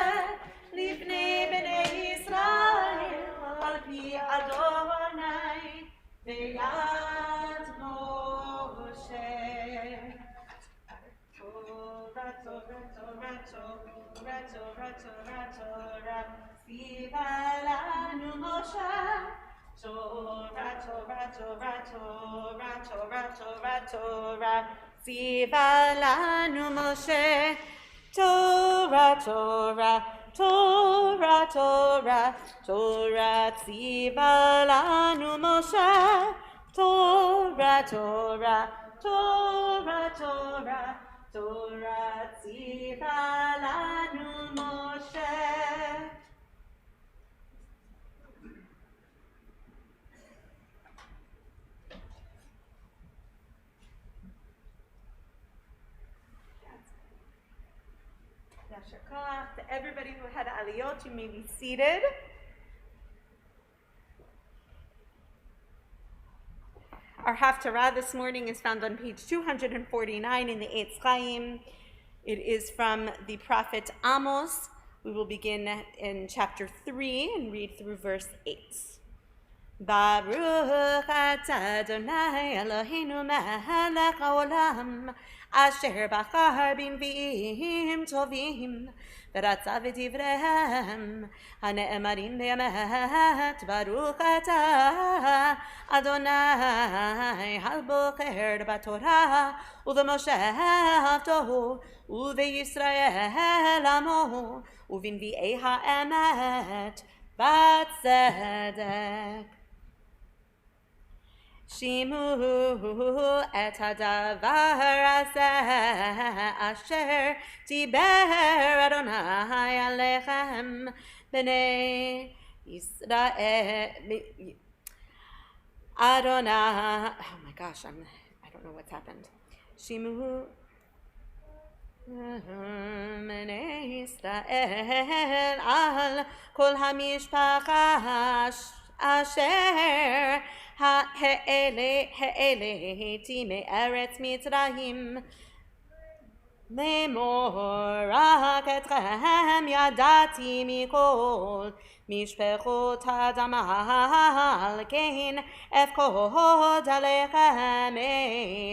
lifnei bnei Yisrael al pi Adonai v'yad Moshe. Torah, Torah, Torah, Torah, Torah, Torah, Torah, Tziva lanu Moshe. Torah, Torah, Torah, Torah, Torah, Torah, Torah, Tziva lanu Moshe. Torah, Torah, Torah, Torah, Torah, Tziva lanu Moshe. Torah, Torah, Torah, Torah, Torah, Tziva lanu Moshe. Yasher koach. To everybody who had aliyot, you may be seated. Our Haftarah this morning is found on page 249 in the Eitz Chaim. It is from the prophet Amos. We will begin in chapter 3 and read through verse 8. Baruch atah Adonai Eloheinu melech haolam asher bachar b'nvi'im tovim ורצה ודבריהם הנאמרים באמת ברוך אתה אדוני הבוחר בתורה ובמושבתו ובישראל עמו ובנביאי האמת בצדק. שימו את הדבר הזה אשר דיבר אדוני עליכם בני ישראל. אדוני, oh my gosh, I don't know what's happened. שימו בני ישראל על כל המשפחה אשר העליתי מארץ מצרים לאמור רק אתכם ידעתי מכל משפחות האדם על כן אפקוד עליכם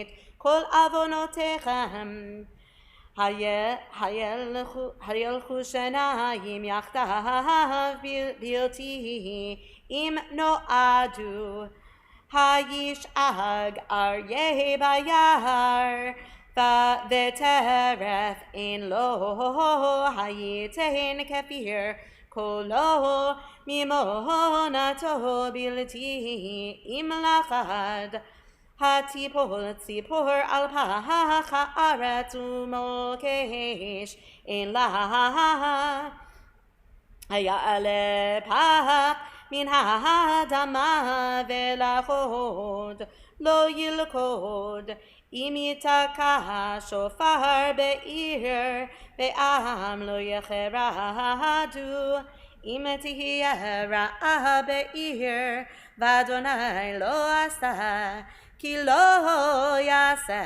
את כל עוונותיכם. הילכו שניים יחדיו בלתי אם נועדו. הישאג אריה ביער וטרף אין לו הייתן כפיר קולו ממונתו בלתי אם לחד. הציפור ציפור על פח הארץ ומוקש אין לה היעלה פח מן האדמה ולחוד לא ילכוד. אם ייתקע שופר בעיר ועם לא יחרדו. אם תהיה רעה בעיר ואדוני לא עשה כי לא יעשה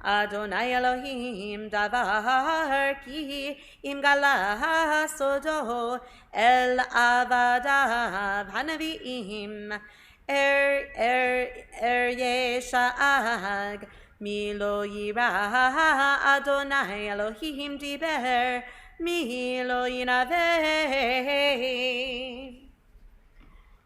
אדוני אלוהים דבר כי אם גלה סודו אל עבדיו הנביאים. ישאג מי לא יירא אדוני אלוהים דיבר מי לא ינבא.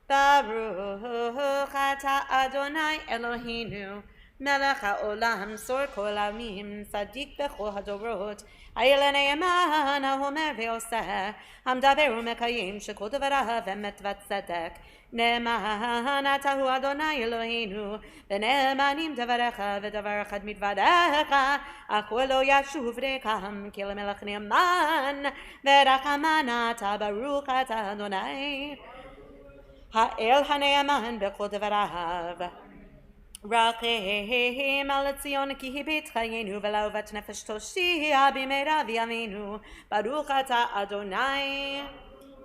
ברוך אתה אדוני אלוהינו מלך העולם סור כל העמים צדיק בכל הדורות האל נאמן האומר ועושה המדבר ומקיים שכל דבריו אמת וצדק נאמן אתה הוא אדוני אלוהינו, ונאמנים דבריך ודבר אחד מדבריך, אך הוא לא ישוב ריקם, כי למלך נאמן ורחמן אתה, ברוך אתה אדוני האל הנאמן בכל דבריו. רחם על ציון כי הבית חיינו, ולאהבת נפש תושיע במהרה בימינו, ברוך אתה אדוני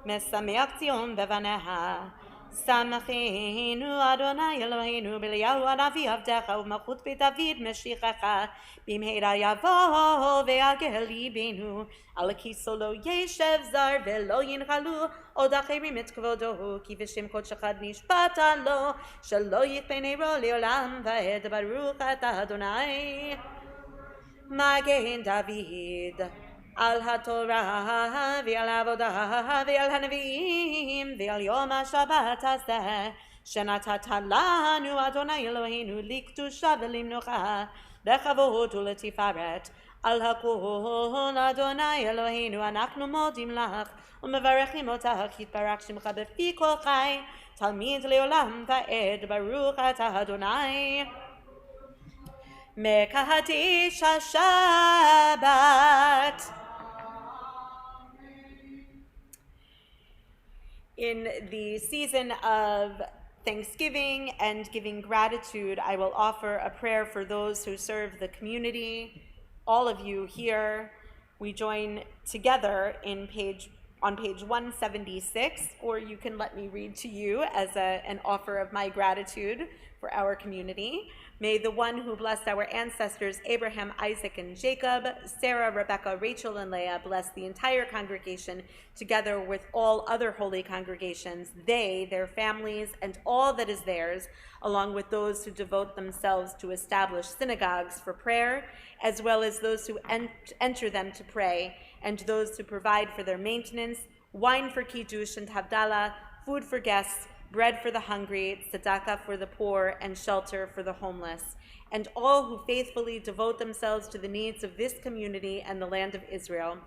משמח ציון בבניה. שמחנו אדוני אלוהינו באליהו הנביא עבדך, ובמלכות בית דוד משיחך, במהרה יבוא ויגל ליבנו. על כיסאו לא ישב זר ולא ינחלו עוד אחרים את כבודו, כי בשם קודשך נשבעת לו שלא יכפה נרו לעולם ועד, ברוך אתה אדוני מגן דוד. על התורה ועל העבודה ועל הנביאים ועל יום השבת הזה שנתת לנו אדוני אלוהינו לקדושה ולמנוחה, לכבוד ולתפארת. על הכל אדוני אלוהינו אנחנו מודים לך ומברכים אותך, יתברך שמך בפי כל חי תמיד לעולם ועד, ברוך אתה אדוני מקדש השבת. In the season of Thanksgiving and giving gratitude, I will offer a prayer for those who serve the community. All of you here, we join together on page 176, or you can let me read to you as an offer of my gratitude for our community. May the one who blessed our ancestors Abraham, Isaac, and Jacob, Sarah, Rebecca, Rachel, and Leah, bless the entire congregation together with all other holy congregations, they, their families, and all that is theirs, along with those who devote themselves to establish synagogues for prayer, as well as those who enter them to pray, and those who provide for their maintenance, wine for Kiddush and Havdalah, food for guests, bread for the hungry, tzedakah for the poor, and shelter for the homeless, and all who faithfully devote themselves to the needs of this community and the land of Israel.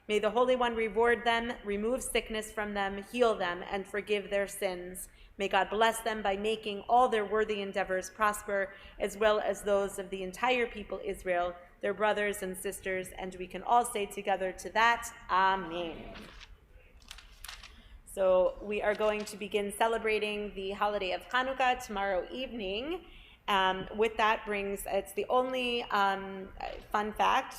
May the Holy One reward them, remove sickness from them, heal them, and forgive their sins. May God bless them by making all their worthy endeavors prosper, as well as those of the entire people Israel, their brothers and sisters, and we can all say together to that, Amen. So we are going to begin celebrating the holiday of Hanukkah tomorrow evening. With that brings, it's the only fun fact,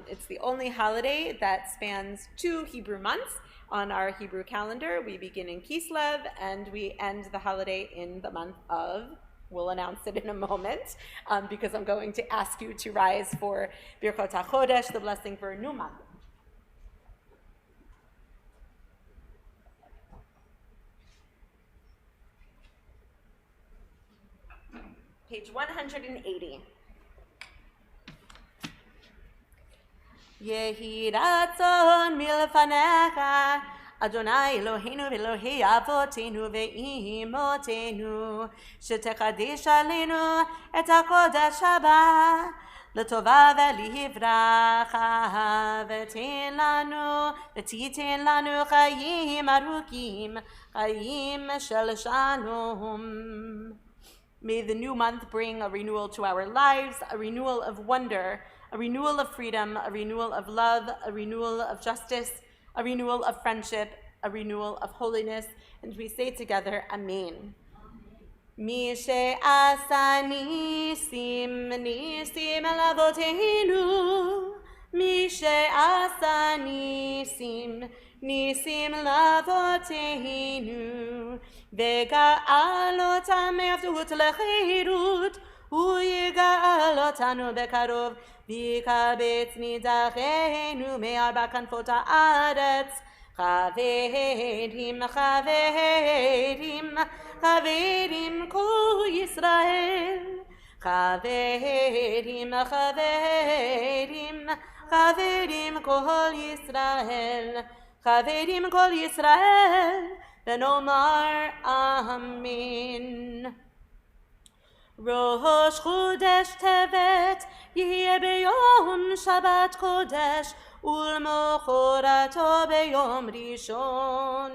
it's the only holiday that spans 2 Hebrew months on our Hebrew calendar. We begin in Kislev and we end the holiday in the month of, we'll announce it in a moment, because I'm going to ask you to rise for Birkot HaChodesh, the blessing for a new month. Page 180. Yehi ratzon milfanecha, Adonai Eloheinu v'Elohei avotenu ve'imotenu, shetekadesh aleinu et hakodesh haba, l'tova v'livracha, v'titen lanu chayim arukim, chayim shel shalom. May the new month bring a renewal to our lives, a renewal of wonder, a renewal of freedom, a renewal of love, a renewal of justice, a renewal of friendship, a renewal of holiness. And we say together, Amen. Mi she'asa nisim, nisim el avotenu, mi she'asa nisim, nisim lavotenu, וגאל אותם מעבדות לחירות, הוא יגאל אותנו בקרוב, ויקבץ נידחינו מארבע כנפות הארץ. חברים, חברים, חברים כל ישראל, חברים, חברים, חברים כל ישראל, חברים כל ישראל, ונאמר אמן. ראש חודש טבת יהיה ביום שבת קודש, ולמחרתו ביום ראשון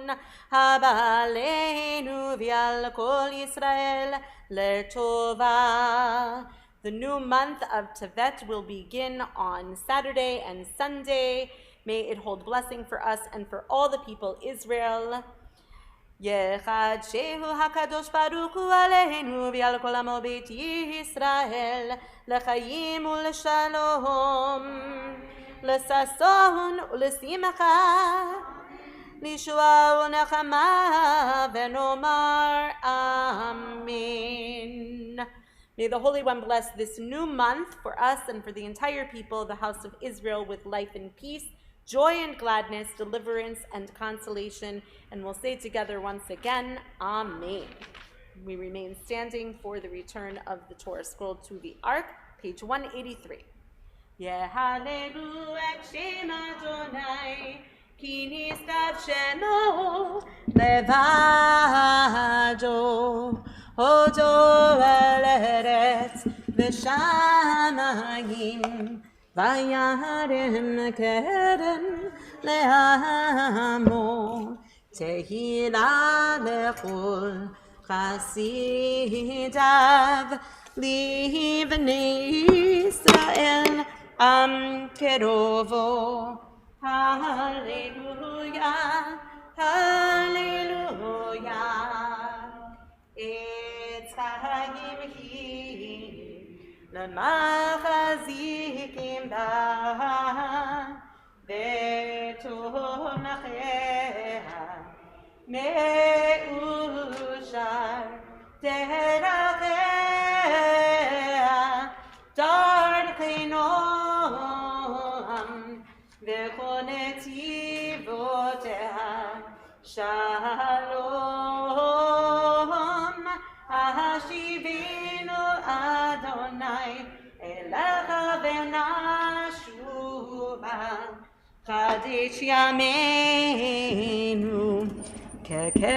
הבא עלינו ועל כל ישראל לטובה. The new month of Tevet will begin on Saturday and Sunday. May it hold blessing for us and for all the people Israel. יחדשהו הקדוש ברוך הוא עלינו ועל כל עמו בית ישראל לחיים ולשלום, לששון ולשמחה, לישועה ונחמה, ונאמר Amen. May the Holy One bless this new month for us and for the entire people, the house of Israel, with life and peace, joy and gladness, deliverance and consolation. And we'll say together once again, Amen. We remain standing for the return of the Torah scroll to the Ark, page 183. Yehalelu et Shem Adonai, ki nistav shemo levado, hodo el eretz v'shamayim, vayarem keren le'amo, tehila lechol chasidav, livnei Israel am kerovo. Hallelujah, hallelujah. It's Chaim hi l'machazikim ba v'tomachea me'ushar terachea darchinoam v'chonetivoteh shalom hashivinu Adonai elecha v'nashuva chadesh yameinu kekedem.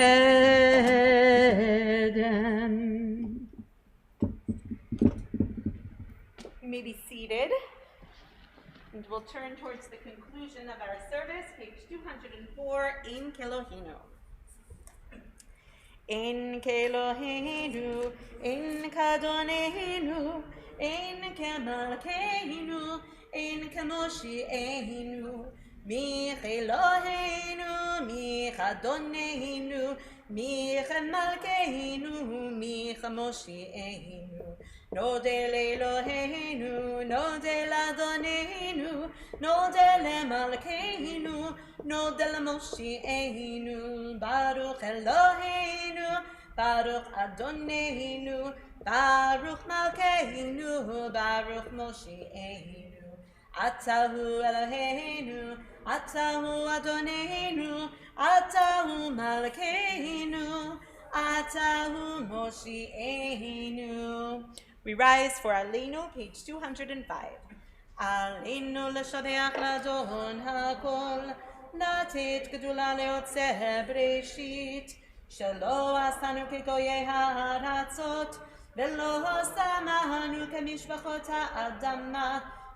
You may be seated. And we'll turn towards the conclusion of our service, page 204, In Kelohinu. In Kelohinu, in Kadonenu, in Kemalkeinu, in Kemoshienu, Mi Kelohenu, mi Kadonenu, mi Kemalkeinu, mi Kemoshienu. Nodel Eloheinu, Nodel Adonenu, Nodel Malkeinu, Nodel Moshienu, Baruch Eloheinu, Baruch Adonenu, Baruch Malkeinu, Baruch Moshienu. Atahu Eloheinu, Atahu Adonenu, Atahu Malkeinu, Atahu Moshienu. We rise for Aleinu, page 205. Aleinu l'shabeach l'adon hakol, latet gedula leotzeh breshit, shelo asanu kegoyei ha'aratzot, velo samahanu kemishpachot ha'adama,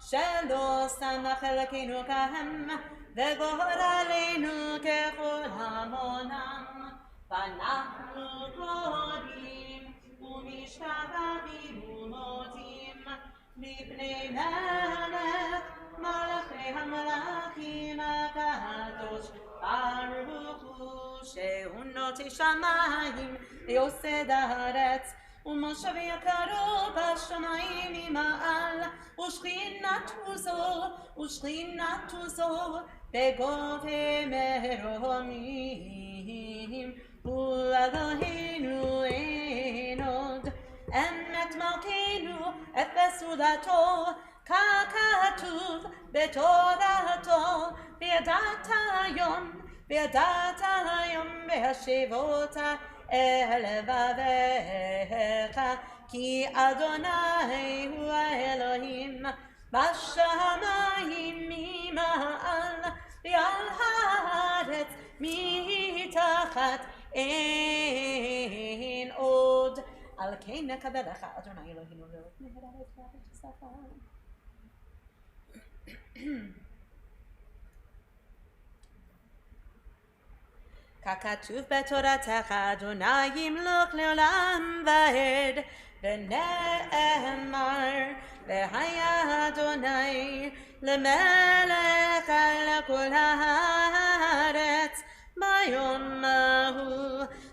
shelo samach elokenu kahem, וגורלנו ככל המונם, ואנחנו קוראים ומשתחווים ומודים מפני מלך מלכי המלכים הקדוש ברוך הוא, שהוא נוטה שמיים ויוסד הארץ, ומושב יקרו בשמיים ממעל, ושכינתו זו בגובה מרומים, ולאלוהינו אין עוד, אמת מלכנו את בסעודתו, ככתוב בתורתו, וידעת היום בהשיבות אל לבביך, כי אדוני הוא האלוהים בשמיים ממעל, ועל הארץ מתחת אין עוד. על כן נקבלך אדוני אלוהינו לאות מהרה את שפה. ככתוב בתורתך אדוני ימלוך לעולם ועד ונאמר והיה אדוני למלך על כל הארץ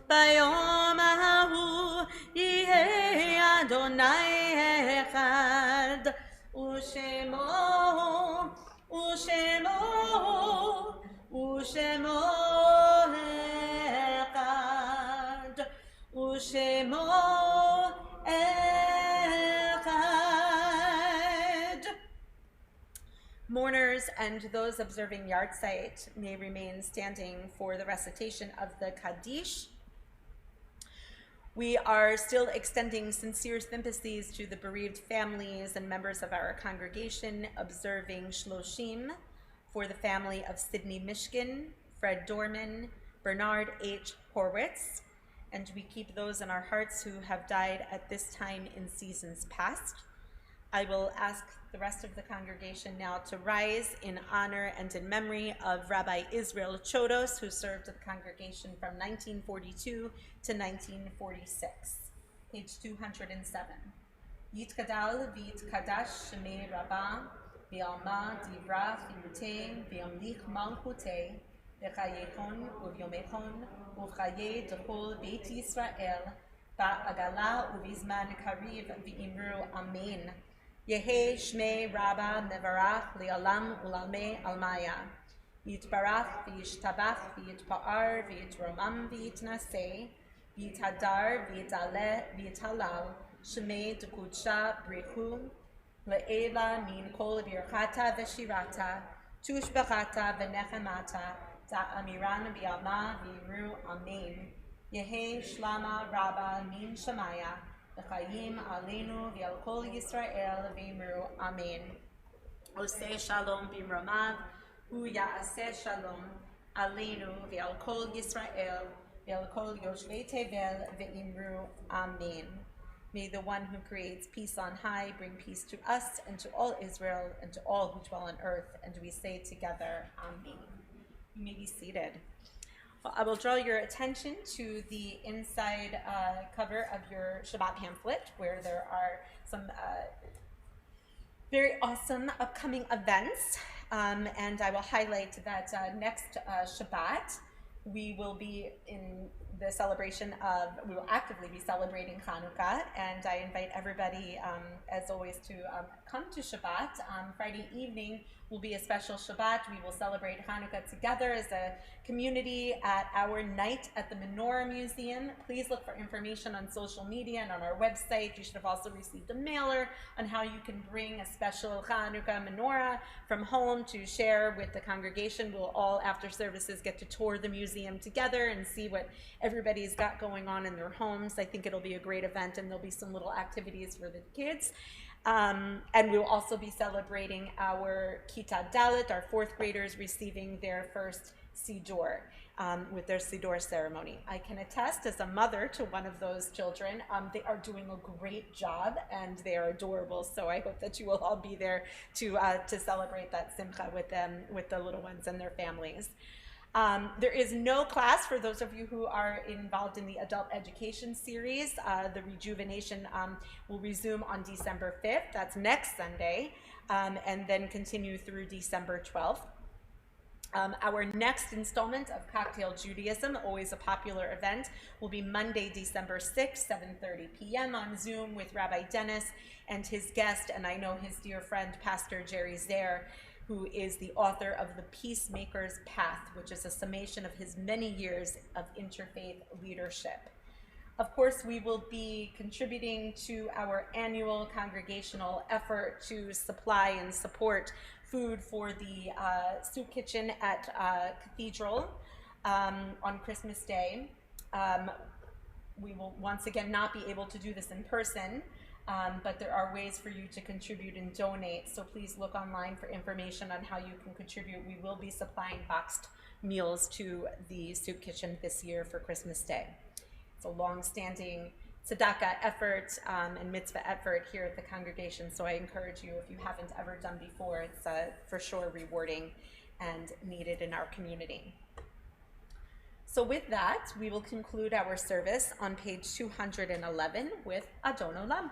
ביום ההוא יהיה אדוני אחד ושמו אחד ושמו אחד. Mourners and those observing yahrzeit may remain standing for the recitation of the Kaddish. We are still extending sincere sympathies to the bereaved families and members of our congregation, observing Shloshim for the family of Sidney Mishkin, Fred Dorman, Bernard H. Horwitz, and we keep those in our hearts who have died at this time in seasons past. I will ask the rest of the congregation now to rise in honor and in memory of Rabbi Israel Chodos, who served the congregation from 1942 to 1946. Page 207. Yitkadal v'yitkadash shemei Rabbah v'alma divra chiyutei v'yamlich malchutei v'chayechon u'vyomechon u'chayei d'chol beit Yisrael ba'agala u'vizman kariv v'imru amen. Yehe Shmei Rabba Mevarach Li'alam Ulamei Almaya. Yitbarach v'yishtabach v'yitpa'ar v'yitromam v'yitnaseh v'yithadar v'yitaleh v'yitalal Shmei D'Kudsha Brichu Le'ela Min Kol Birchata V'Shirata Tushbachata V'Nechemata Ta'amiran B'Alma V'Yimru Amen. Yehe Shlama Rabba Min Shemaya L'chaim Aleinu V'Al Kol Yisrael V'Imru Amen. Oseh Shalom B'Imromav Hu Ya'aseh Shalom Aleinu V'Al Kol Yisrael V'Al Kol Yoshvei Tevel V'Imru Amen. May the one who creates peace on high bring peace to us and to all Israel and to all who dwell on earth. And we say together, Amen. You may be seated. I will draw your attention to the inside cover of your Shabbat pamphlet, where there are some very awesome upcoming events. And I will highlight that next Shabbat, we will be in the celebration of, we will actively be celebrating Hanukkah, and I invite everybody, as always, to come to Shabbat. Friday evening will be a special Shabbat. We will celebrate Hanukkah together as a community at our night at the Menorah Museum. Please look for information on social media and on our website. You should have also received a mailer on how you can bring a special Hanukkah menorah from home to share with the congregation. We'll all, after services, get to tour the museum together and see what everybody's got going on in their homes. I think it'll be a great event, and there'll be some little activities for the kids. And we'll also be celebrating our Kita Dalit, our fourth graders receiving their first Siddur with their Siddur ceremony. I can attest as a mother to one of those children, they are doing a great job and they are adorable. So I hope that you will all be there to celebrate that Simcha with them, with the little ones and their families. There is no class for those of you who are involved in the adult education series. The rejuvenation will resume on December 5th. That's next Sunday, and then continue through December 12th. Our next installment of Cocktail Judaism, always a popular event, will be Monday, December 6th, 7:30 p.m. on Zoom with Rabbi Dennis and his guest, and I know his dear friend, Pastor Jerry Zare, who is the author of The Peacemaker's Path, which is a summation of his many years of interfaith leadership. Of course, we will be contributing to our annual congregational effort to supply and support food for the soup kitchen at Cathedral on Christmas Day. We will once again not be able to do this in person, but there are ways for you to contribute and donate, so please look online for information on how you can contribute. We will be supplying boxed meals to the soup kitchen this year for Christmas Day. It's a long-standing tzedakah effort and mitzvah effort here at the congregation, so I encourage you, if you haven't ever done before, it's for sure rewarding and needed in our community. So with that, we will conclude our service on page 211 with Adon Olam.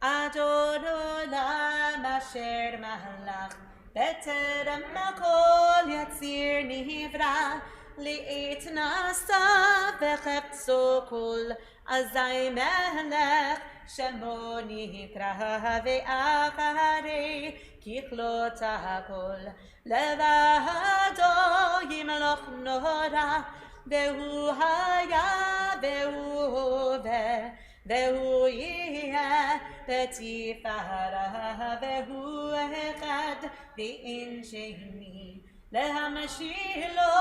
Adon Olam asher malach בטרם הכל יציר נברא לעת נעשה וחפצו כל אזי מלך שמו נקרא ואחרי ככלות הכל לבדו ימלוך נורא והוא היה והוא הווה והוא יהיה בתפארה והוא אחד ואין שני להמשילו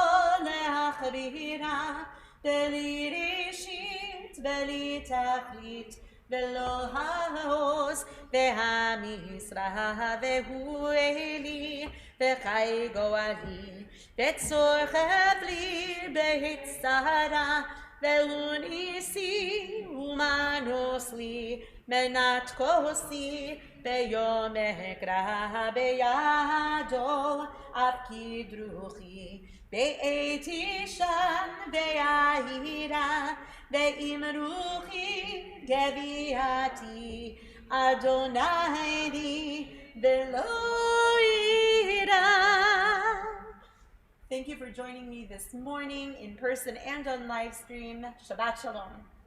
להכבירה בלי ראשית בלי תכלית ולא העוז והמשרה והוא אלי וחי גואלי בצור חבלי בהצרה והוא ניסי ומנוס לי מנת כוסי ביום אקרא בידו אף כדרוכי בעת ישן ויהירה ואמרוכי גביעתי אדוני לי ולא יירא. Thank you for joining me this morning in person and on live stream. Shabbat Shalom.